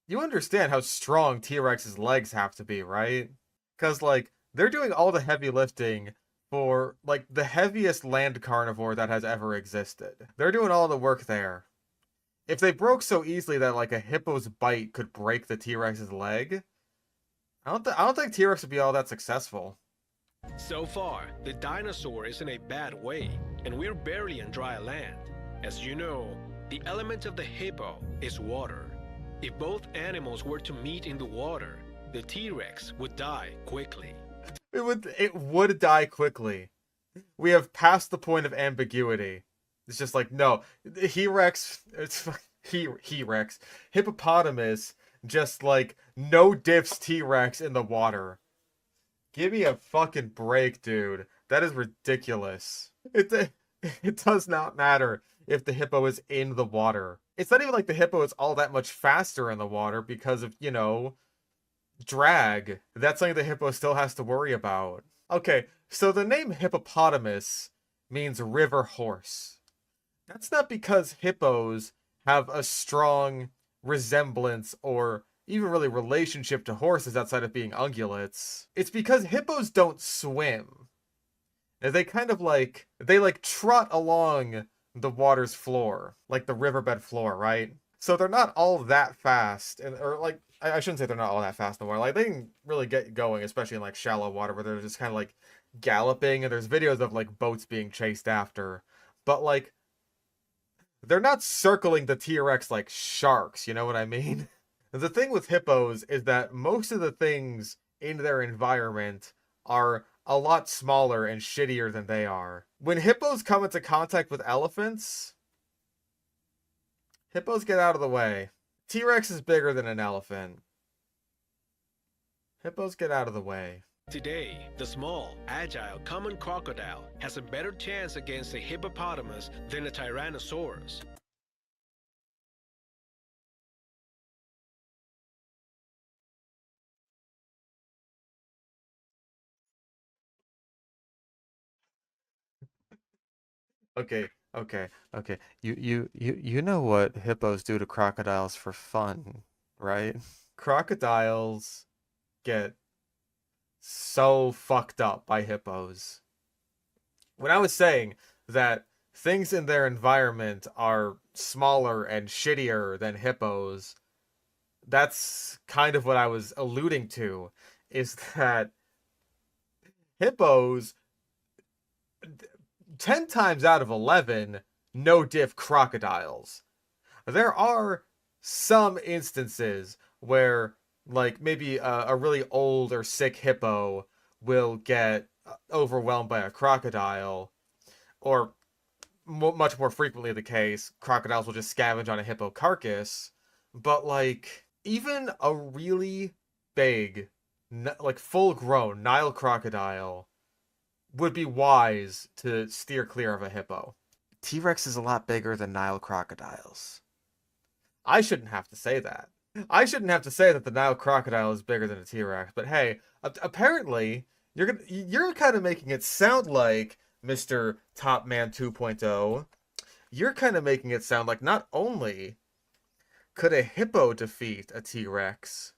You understand how strong T-Rex's legs have to be, right? Because, like, they're doing all the heavy lifting for, like, the heaviest land carnivore that has ever existed. They're doing all the work there. If they broke so easily that, like, a hippo's bite could break the T-Rex's leg, I don't think T-Rex would be all that successful. So far, the dinosaur is in a bad way, and we're barely on dry land. As you know, the element of the hippo is water. If both animals were to meet in the water, the T-Rex would die quickly. It would die quickly. We have passed the point of ambiguity. It's just like, no, He-Rex, He-Rex, hippopotamus, just like, no diffs T-Rex in the water. Give me a fucking break, dude. That is ridiculous. It does not matter if the hippo is in the water. It's not even like the hippo is all that much faster in the water because of, you know, drag. That's something the hippo still has to worry about. Okay, so the name hippopotamus means river horse. That's not because hippos have a strong resemblance or even really relationship to horses outside of being ungulates. It's because hippos don't swim. They kind of like, they like trot along the water's floor, like the riverbed floor, right? So they're not all that fast, or like, I shouldn't say they're not all that fast in the water. Like, they can really get going, especially in like shallow water where they're just kind of like galloping, and there's videos of like boats being chased after. But like, they're not circling the T-Rex like sharks, you know what I mean? The thing with hippos is that most of the things in their environment are a lot smaller and shittier than they are. When hippos come into contact with elephants, hippos get out of the way. T-Rex is bigger than an elephant. Hippos get out of the way. Today, the small, agile, common crocodile has a better chance against a hippopotamus than a tyrannosaurus. Okay, okay. You know what hippos do to crocodiles for fun, right? Crocodiles get so fucked up by hippos. When I was saying that things in their environment are smaller and shittier than hippos, that's kind of what I was alluding to, is that hippos 10 times out of 11 no diff crocodiles. There are some instances where, like, maybe a really old or sick hippo will get overwhelmed by a crocodile, or much more frequently the case, crocodiles will just scavenge on a hippo carcass. But, like, even a really big, like, full grown Nile crocodile would be wise to steer clear of a hippo. T-Rex is a lot bigger than Nile crocodiles. I shouldn't have to say that. I shouldn't have to say that the Nile crocodile is bigger than a T-Rex, but hey, apparently you're kind of making it sound like Mr. Top Man 2.0. You're kind of making it sound like not only could a hippo defeat a T-Rex,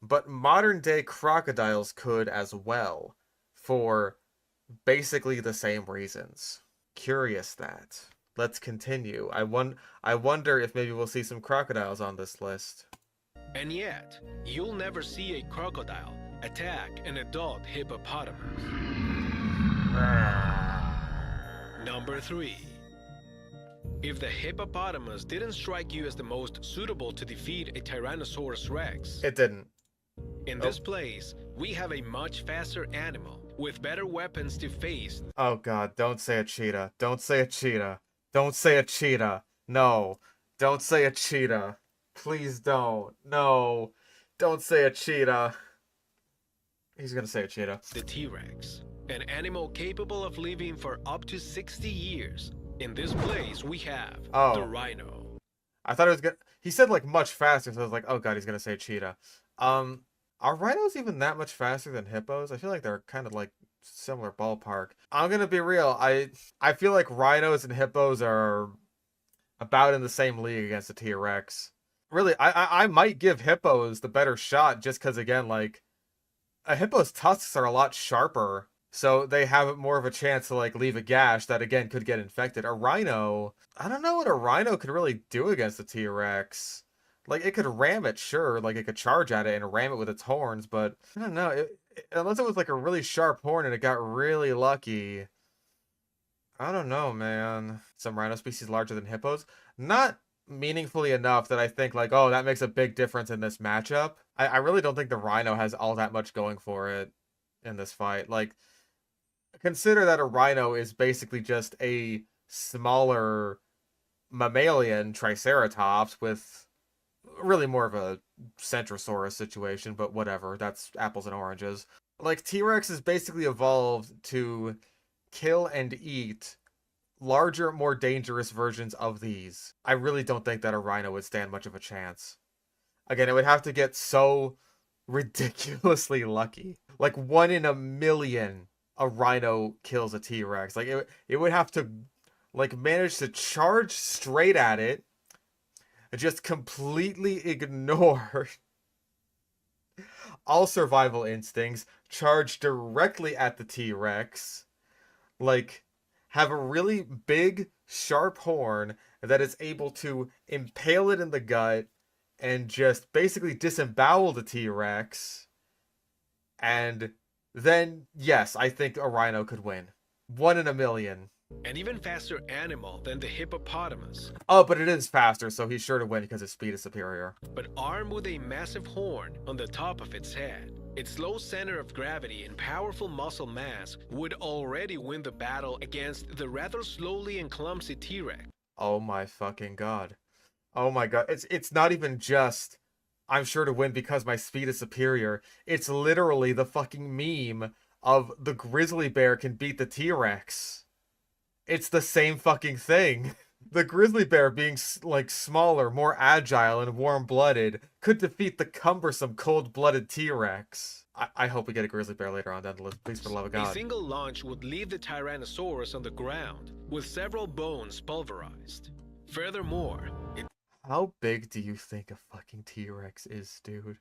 but modern day crocodiles could as well, for basically the same reasons. Curious that. Let's continue. I wonder if maybe we'll see some crocodiles on this list. And yet, you'll never see a crocodile attack an adult hippopotamus. Number 3. If the hippopotamus didn't strike you as the most suitable to defeat a Tyrannosaurus Rex, It didn't. in this place, we have a much faster animal with better weapons to face. Oh god, don't say a cheetah. Don't say a cheetah. Don't say a cheetah. No. Don't say a cheetah. Please don't. No. Don't say a cheetah. He's gonna say a cheetah. The T-Rex, an animal capable of living for up to 60 years. In this place, we have the rhino. I thought it was gonna. He said like much faster, so I was like, oh god, he's gonna say cheetah. Are rhinos even that much faster than hippos? I feel like they're kind of like similar ballpark. I'm gonna be real. I feel like rhinos and hippos are about in the same league against the T-Rex. Really, I might give hippos the better shot just because, again, like, a hippo's tusks are a lot sharper, so they have more of a chance to, like, leave a gash that, again, could get infected. A rhino, I don't know what a rhino could really do against the T-Rex. Like, it could ram it, sure, like, it could charge at it and ram it with its horns, but, I don't know, unless it was, like, a really sharp horn and it got really lucky. I don't know, man. Some rhino species larger than hippos? Not meaningfully enough that I think, like, oh, that makes a big difference in this matchup. I really don't think the rhino has all that much going for it in this fight. Like, consider that a rhino is basically just a smaller mammalian triceratops with really more of a centrosaurus situation, but whatever. That's apples and oranges. Like, T-Rex is basically evolved to kill and eat larger, more dangerous versions of these. I really don't think that a rhino would stand much of a chance. Again, it would have to get so ridiculously lucky. Like 1 in a million a rhino kills a T-Rex. Like it would have to like manage to charge straight at it and just completely ignore all survival instincts, charge directly at the T-Rex, like have a really big, sharp horn that is able to impale it in the gut and just basically disembowel the T-Rex. And then, yes, I think a rhino could win. 1 in a million. An even faster animal than the hippopotamus, Oh, but it is faster, so he's sure to win because his speed is superior. but armed with a massive horn on the top of its head. Its low center of gravity and powerful muscle mass would already win the battle against the rather slowly and clumsy T-Rex. Oh my fucking god. Oh my god. It's not even just I'm sure to win because my speed is superior. It's literally the fucking meme of the grizzly bear can beat the T-Rex. It's the same fucking thing. The grizzly bear being like smaller, more agile, and warm-blooded could defeat the cumbersome, cold-blooded T-Rex. I hope we get a grizzly bear later on down the list, please, for the love of A God. single launch would leave the Tyrannosaurus on the ground, with several bones pulverized. Furthermore, How big do you think a fucking T-Rex is, dude?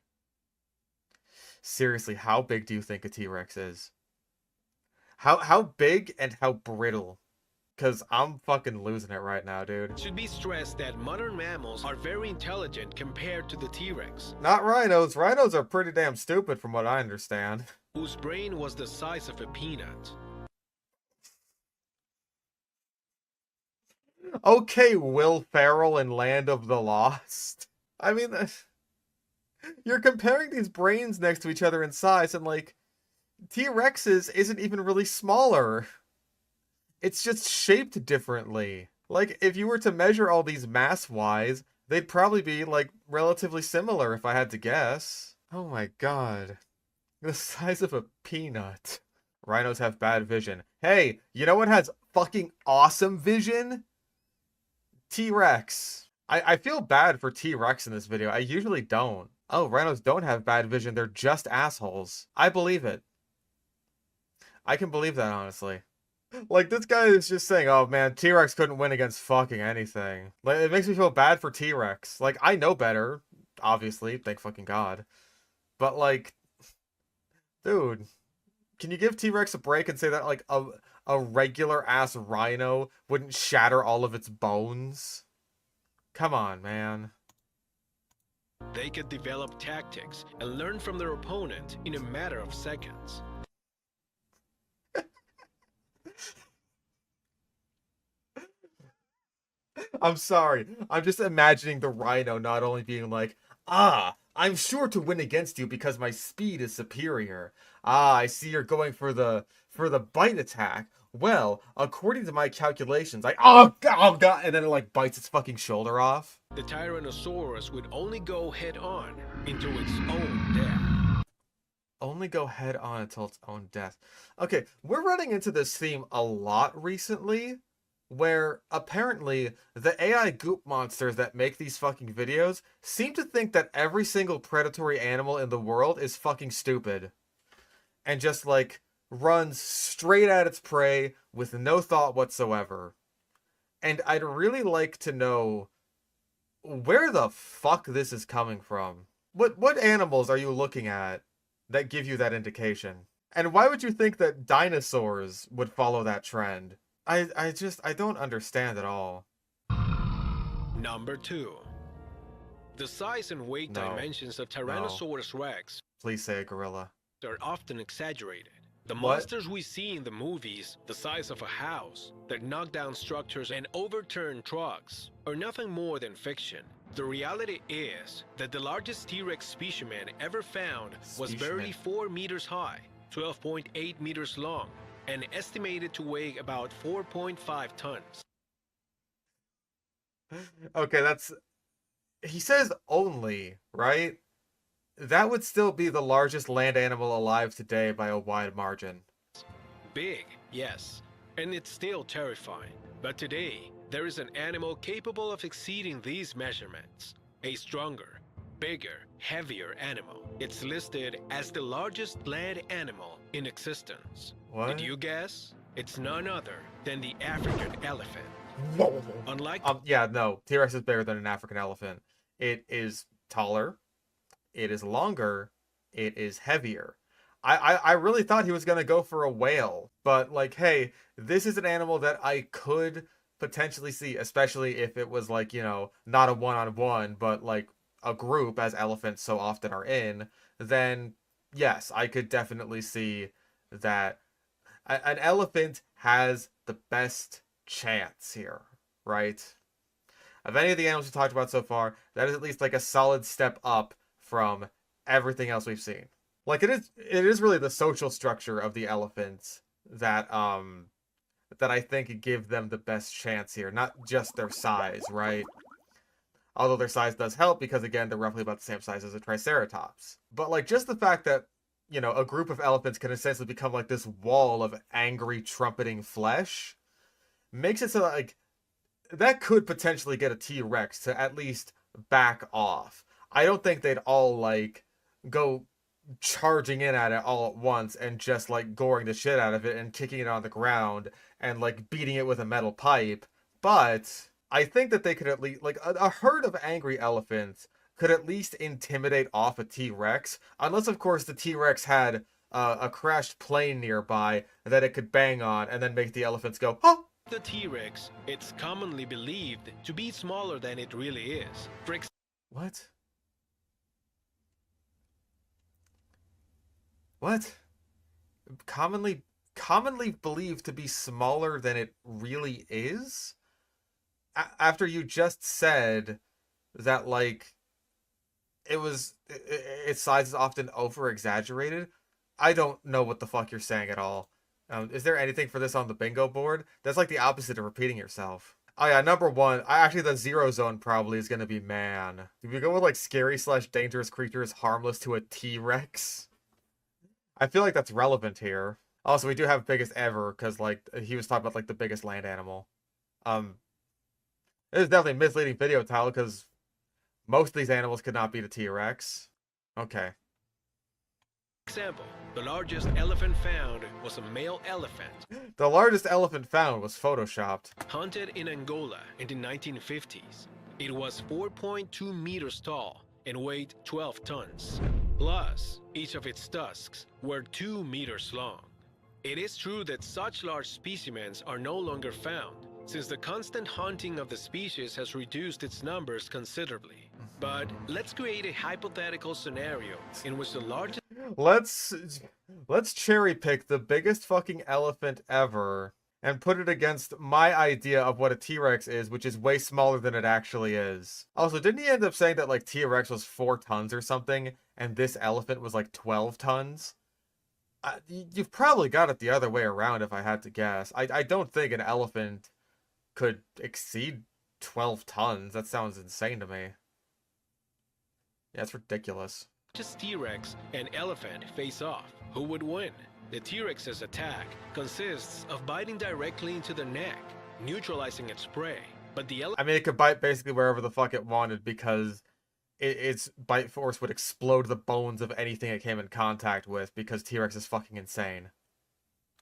Seriously, how big do you think a T-Rex is? How big and how brittle? Because I'm fucking losing it right now, dude. it should be stressed that modern mammals are very intelligent compared to the T-Rex, Not rhinos. Rhinos are pretty damn stupid from what I understand. whose brain was the size of a peanut. Okay, Will Ferrell in Land of the Lost. I mean, you're comparing these brains next to each other in size, and like, T-Rex's isn't even really smaller. It's just shaped differently. Like, if you were to measure all these mass-wise, they'd probably be, like, relatively similar if I had to guess. Oh my god. The size of a peanut. Rhinos have bad vision. Hey, you know what has fucking awesome vision? T-Rex. I feel bad for T-Rex in this video. I usually don't. Oh, rhinos don't have bad vision. They're just assholes. I believe it. I can believe that, honestly. Like, this guy is just saying, oh man, T-Rex couldn't win against fucking anything. Like, it makes me feel bad for T-Rex. Like, I know better, obviously, thank fucking God. But, like, dude, can you give T-Rex a break and say that, like, a regular-ass rhino wouldn't shatter all of its bones? Come on, man. They could develop tactics and learn from their opponent in a matter of seconds. I'm sorry. I'm just imagining the rhino not only being like, ah, I'm sure to win against you because my speed is superior. Ah, I see you're going for the bite attack. Well, according to my calculations, oh god, and then it like bites its fucking shoulder off. The Tyrannosaurus would only go head-on into its own death. Only go head on until its own death. Okay, we're running into this theme a lot recently, where apparently the AI goop monsters that make these fucking videos seem to think that every single predatory animal in the world is fucking stupid. And just like runs straight at its prey with no thought whatsoever. And I'd really like to know where the fuck this is coming from. What animals are you looking at that give you that indication? And why would you think that dinosaurs would follow that trend? I don't understand at all. Number 2. The size and weight No. dimensions of Tyrannosaurus Rex Please say a gorilla. are often exaggerated. The What? monsters we see in the movies, the size of a house, that knock down structures and overturn trucks, are nothing more than fiction. The reality is that the largest T-Rex specimen ever found was barely 4 meters high, 12.8 meters long, and estimated to weigh about 4.5 tons. Okay, that's... He says only, right? That would still be the largest land animal alive today by a wide margin. Big, yes, and it's still terrifying. But today, there is an animal capable of exceeding these measurements. A stronger, bigger, heavier animal. It's listed as the largest land animal in existence. What? Did you guess? It's none other than the African elephant. Unlike Yeah, no. T-Rex is bigger than an African elephant. It is taller. It is longer. It is heavier. I really thought he was going to go for a whale. But, like, hey, this is an animal that I could potentially see, especially if it was, like, you know, not a one-on-one, but, like, a group, as elephants so often are in, then, yes, I could definitely see that an elephant has the best chance here, right? Of any of the animals we talked about so far, that is at least like a solid step up from everything else we've seen. Like it is really the social structure of the elephants that I think give them the best chance here, not just their size, right? Although their size does help because again, they're roughly about the same size as a triceratops. But like just the fact that, you know, a group of elephants can essentially become like this wall of angry trumpeting flesh makes it so that, like, that could potentially get a T-Rex to at least back off. I don't think they'd all like go charging in at it all at once and just like goring the shit out of it and kicking it on the ground and like beating it with a metal pipe. But I think that they could at least, like, a herd of angry elephants could at least intimidate off a T-Rex, unless of course the T-Rex had a crashed plane nearby that it could bang on and then make the elephants go, oh! The T-Rex, it's commonly believed to be smaller than it really is. What? What? Commonly believed to be smaller than it really is? After you just said that, like, its size is often over exaggerated. I don't know what the fuck you're saying at all. Is there anything for this on the bingo board? That's like the opposite of repeating yourself. Oh yeah, number one. Actually, the 0 zone probably is gonna be man. Did we go with like scary / dangerous creatures harmless to a T-Rex? I feel like that's relevant here. Also, we do have biggest ever because like he was talking about like the biggest land animal. It is definitely a misleading video title because most of these animals could not beat a T-Rex. Okay. Example, the largest elephant found was a male elephant. The largest elephant found was photoshopped. Hunted in Angola in the 1950s. It was 4.2 meters tall and weighed 12 tons. Plus, each of its tusks were 2 meters long. It is true that such large specimens are no longer found, since the constant hunting of the species has reduced its numbers considerably. But let's create a hypothetical scenario in which the largest... Let's cherry pick the biggest fucking elephant ever and put it against my idea of what a T-Rex is, which is way smaller than it actually is. Also, didn't he end up saying that like T-Rex was 4 tons or something, and this elephant was like 12 tons? You've probably got it the other way around if I had to guess. I don't think an elephant could exceed 12 tons. That sounds insane to me. Yeah, it's ridiculous. Just T-Rex and elephant face off. Who would win? The T-Rex's attack consists of biting directly into the neck, neutralizing its prey. But the I mean, it could bite basically wherever the fuck it wanted because its bite force would explode the bones of anything it came in contact with because T-Rex is fucking insane.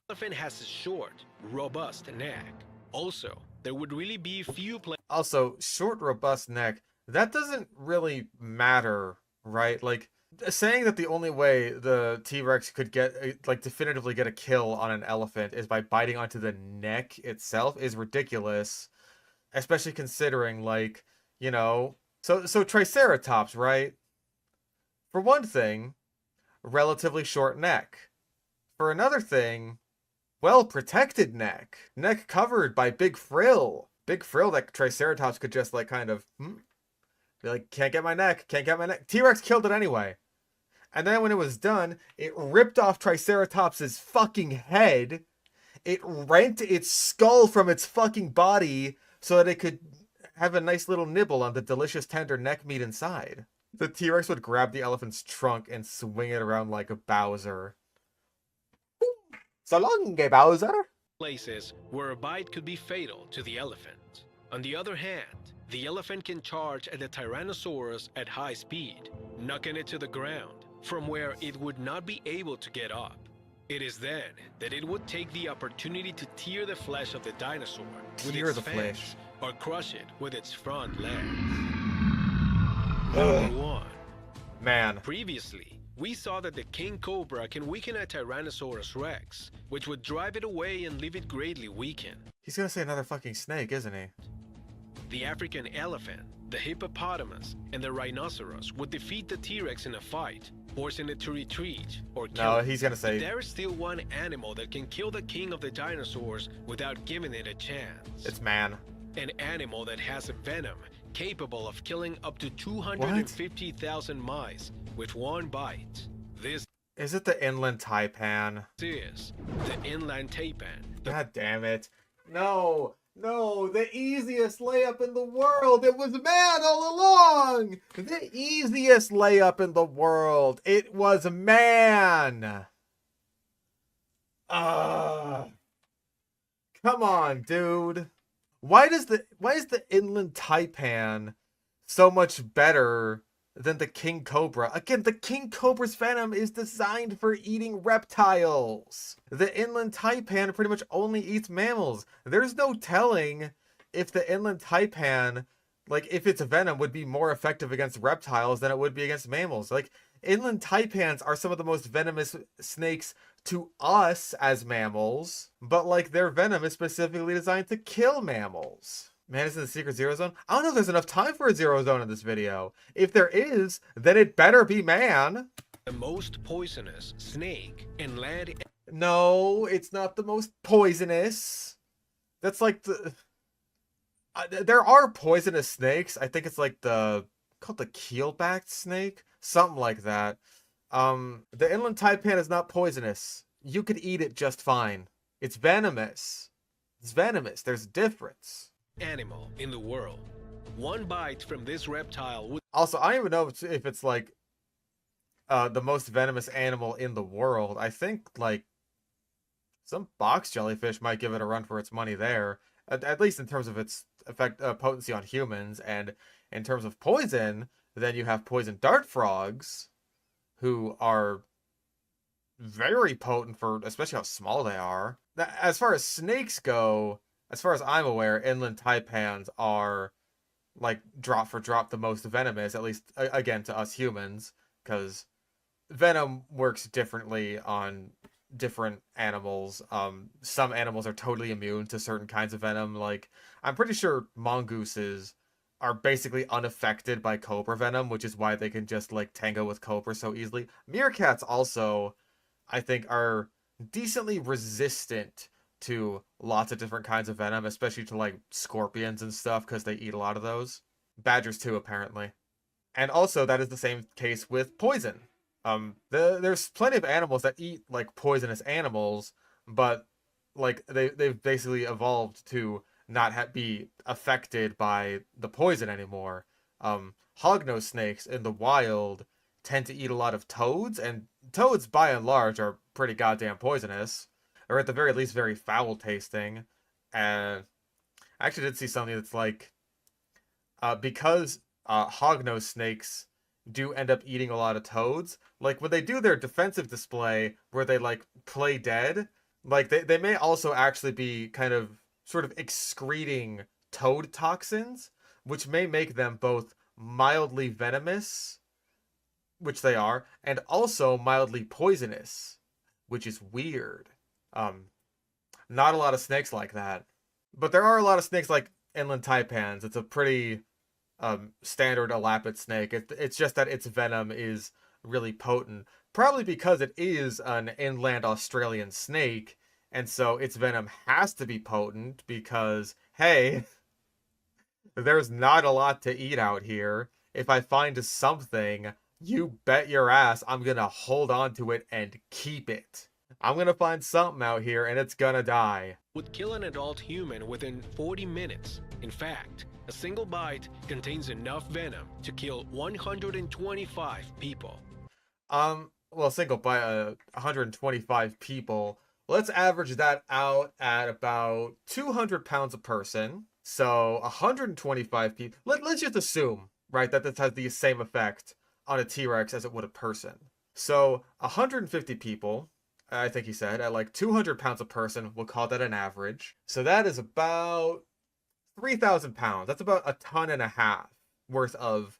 Elephant has a short, robust neck. Also, there would really be few Also, short, robust neck, that doesn't really matter, right? Like, saying that the only way the T-Rex could get, like, definitively get a kill on an elephant is by biting onto the neck itself is ridiculous. Especially considering, like, you know... So Triceratops, right? For one thing, relatively short neck. For another thing, well-protected neck. Neck covered by big frill. Big frill that Triceratops could just, like, kind of... be like, can't get my neck, can't get my neck. T-Rex killed it anyway. And then when it was done, it ripped off Triceratops's fucking head. It rent its skull from its fucking body so that it could have a nice little nibble on the delicious tender neck meat inside. The T-Rex would grab the elephant's trunk and swing it around like a Bowser. So long, Bowser! Places where a bite could be fatal to the elephant. On the other hand, the elephant can charge at the Tyrannosaurus at high speed, knocking it to the ground, from where it would not be able to get up. It is then that it would take the opportunity to tear the flesh of the dinosaur with its fangs, or crush it with its front legs. Number 1. Man. Previously, we saw that the king cobra can weaken a Tyrannosaurus rex, which would drive it away and leave it greatly weakened. He's gonna say another fucking snake, isn't he? The African elephant, the hippopotamus, and the rhinoceros would defeat the T-Rex in a fight, forcing it to retreat or kill No, it. he's gonna But say there is still one animal that can kill the king of the dinosaurs without giving it a chance. it's man. An animal that has a venom capable of killing up to What? 250,000 mice with one bite. This Is it the inland taipan? is the inland taipan. God damn it. No, no, the easiest layup in the world. It was man all along. The easiest layup in the world. It was man. Come on, dude. Why is the inland taipan so much better than the king cobra? Again, the king cobra's venom is designed for eating reptiles. The inland taipan pretty much only eats mammals. There's no telling if the inland taipan, like, if its venom would be more effective against reptiles than it would be against mammals. Like, inland taipans are some of the most venomous snakes to us as mammals, but like their venom is specifically designed to kill mammals. Man is in the secret zero zone? I don't know if there's enough time for a zero zone in this video. If there is, then it better be man. The most poisonous snake in land. No, it's not the most poisonous. That's like the... there are poisonous snakes. I think it's like called the keelback snake? Something like that. The inland taipan is not poisonous. You could eat it just fine. It's venomous. It's venomous. There's a difference. Animal in the world. One bite from this reptile would Also, I don't even know if it's like the most venomous animal in the world. I think like some box jellyfish might give it a run for its money there. At least in terms of its potency on humans, and in terms of poison, then you have poison dart frogs, who are very potent for especially how small they are. As far as snakes go, as far as I'm aware, inland taipans are like drop for drop the most venomous, at least again to us humans, because venom works differently on different animals. Some animals are totally immune to certain kinds of venom. Like, I'm pretty sure mongooses are basically unaffected by cobra venom, which is why they can just like tango with cobra so easily. Meerkats also, I think, are decently resistant to lots of different kinds of venom, especially to like scorpions and stuff, because they eat a lot of those. Badgers too, apparently. And also, that is the same case with poison. There's plenty of animals that eat like poisonous animals, but like they've basically evolved to not be affected by the poison anymore. Hognose snakes in the wild tend to eat a lot of toads, and toads by and large are pretty goddamn poisonous, or at the very least very foul tasting. And I actually did see something that's like, because hognose snakes do end up eating a lot of toads, like when they do their defensive display where they like play dead, like they may also actually be kind of sort of excreting toad toxins, which may make them both mildly venomous, which they are, and also mildly poisonous, which is weird. Not a lot of snakes like that, but there are a lot of snakes like inland taipans. It's a pretty standard elapid snake. It's just that its venom is really potent, probably because it is an inland Australian snake, and so its venom has to be potent because, hey, there's not a lot to eat out here. If I find something, you bet your ass I'm gonna hold on to it and keep it. I'm gonna find something out here and it's gonna die. would kill an adult human within 40 minutes. In fact, a single bite contains enough venom to kill 125 people. Well, single by 125 people. Let's average that out at about 200 pounds a person. So 125 people. Let's just assume, right, that this has the same effect on a T-Rex as it would a person. So 150 people, I think he said, at like 200 pounds a person, we'll call that an average. So that is about 3,000 pounds. That's about a ton and a half worth of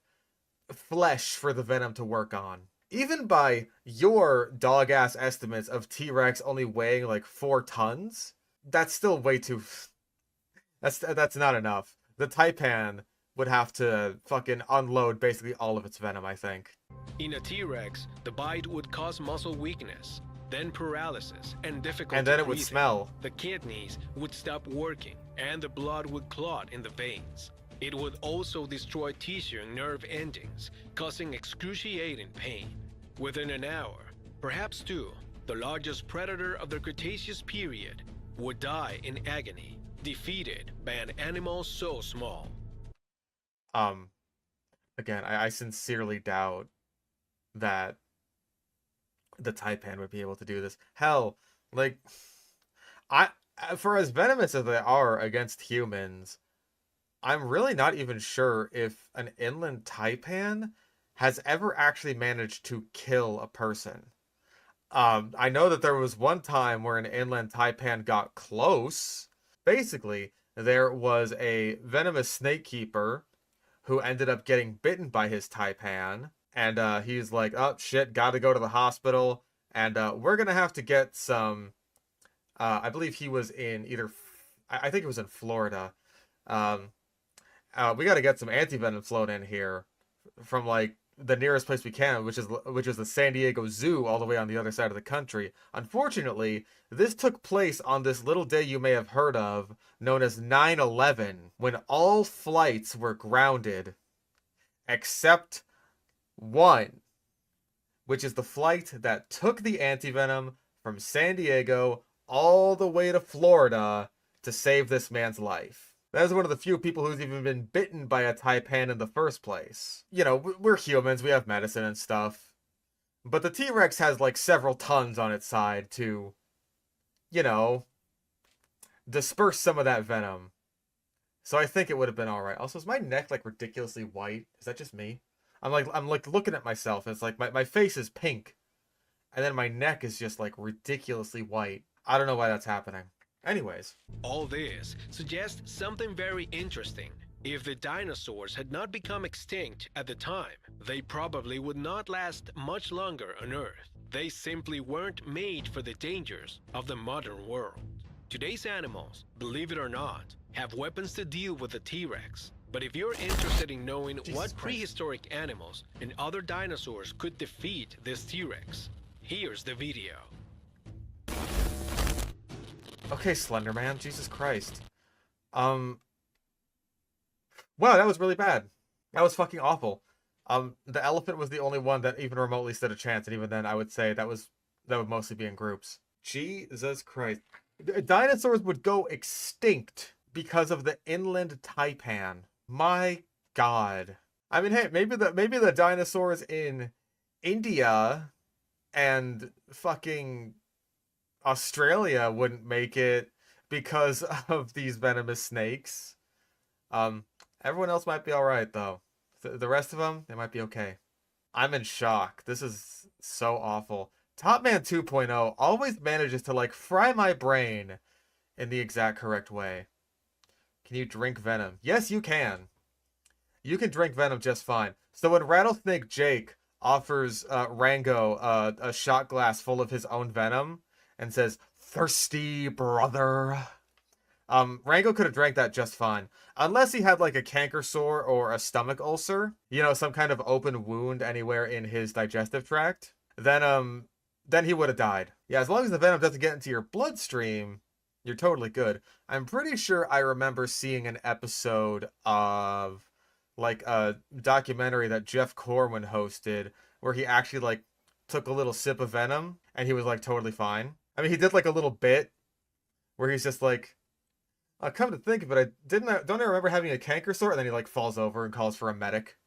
flesh for the venom to work on. Even by your dog-ass estimates of T-Rex only weighing like 4 tons, that's still way too... That's not enough. the Taipan would have to fucking unload basically all of its venom, I think. In a T-Rex, the bite would cause muscle weakness, then paralysis and And difficulty then it would breathing. smell. The kidneys would stop working and the blood would clot in the veins. It would also destroy tissue and nerve endings, causing excruciating pain. Within an hour, perhaps two, the largest predator of the Cretaceous period would die in agony, defeated by an animal so small. Again, I sincerely doubt that the Taipan would be able to do this. Hell, like, I for as venomous as they are against humans, I'm really not even sure if an inland taipan has ever actually managed to kill a person. I know that there was one time where an inland taipan got close. Basically, there was a venomous snake keeper who ended up getting bitten by his taipan, and he's like, "Oh shit, gotta go to the hospital." And we're gonna have to get some. I believe he was in either. I think it was in Florida. Um, we got to get some anti-venom flown in here from like the nearest place we can, which is the San Diego Zoo, all the way on the other side of the country. Unfortunately, this took place on this little day you may have heard of, known as 9/11, when all flights were grounded except one, which is the flight that took the anti-venom from San Diego all the way to Florida to save this man's life. That is one of the few people who's even been bitten by a taipan in the first place. You know, we're humans, we have medicine and stuff. But the T-Rex has like several tons on its side to, you know, disperse some of that venom. So I think it would have been alright. Also, is my neck like ridiculously white? Is that just me? I'm like looking at myself, and it's like my face is pink. And then my neck is just like ridiculously white. I don't know why that's happening. Anyways. All this suggests something very interesting. If the dinosaurs had not become extinct at the time, they probably would not last much longer on Earth. They simply weren't made for the dangers of the modern world. Today's animals, believe it or not, have weapons to deal with the T-Rex. But if you're interested in knowing what prehistoric animals and other dinosaurs could defeat this T-Rex, here's the video. Okay, Slender Man, Jesus Christ. Wow, that was really bad. That was fucking awful. The elephant was the only one that even remotely stood a chance, and even then I would say that would mostly be in groups. Jesus Christ. Dinosaurs would go extinct because of the inland taipan. My God. I mean, hey, maybe the dinosaurs in India and fucking Australia wouldn't make it because of these venomous snakes. Everyone else might be alright, though. The rest of them, they might be okay. I'm in shock. This is so awful. Top Man 2.0 always manages to, like, fry my brain in the exact correct way. Can you drink venom? Yes, you can. You can drink venom just fine. So when Rattlesnake Jake offers Rango a shot glass full of his own venom and says, "Thirsty, brother," Rango could have drank that just fine. Unless he had like a canker sore or a stomach ulcer, you know, some kind of open wound anywhere in his digestive tract, then he would have died. Yeah, as long as the venom doesn't get into your bloodstream, you're totally good. I'm pretty sure I remember seeing an episode of like a documentary that Jeff Corwin hosted where he actually like took a little sip of venom and he was like totally fine. I mean, he did like a little bit where he's just like, come to think of it, don't I remember having a canker sore? And then he like falls over and calls for a medic.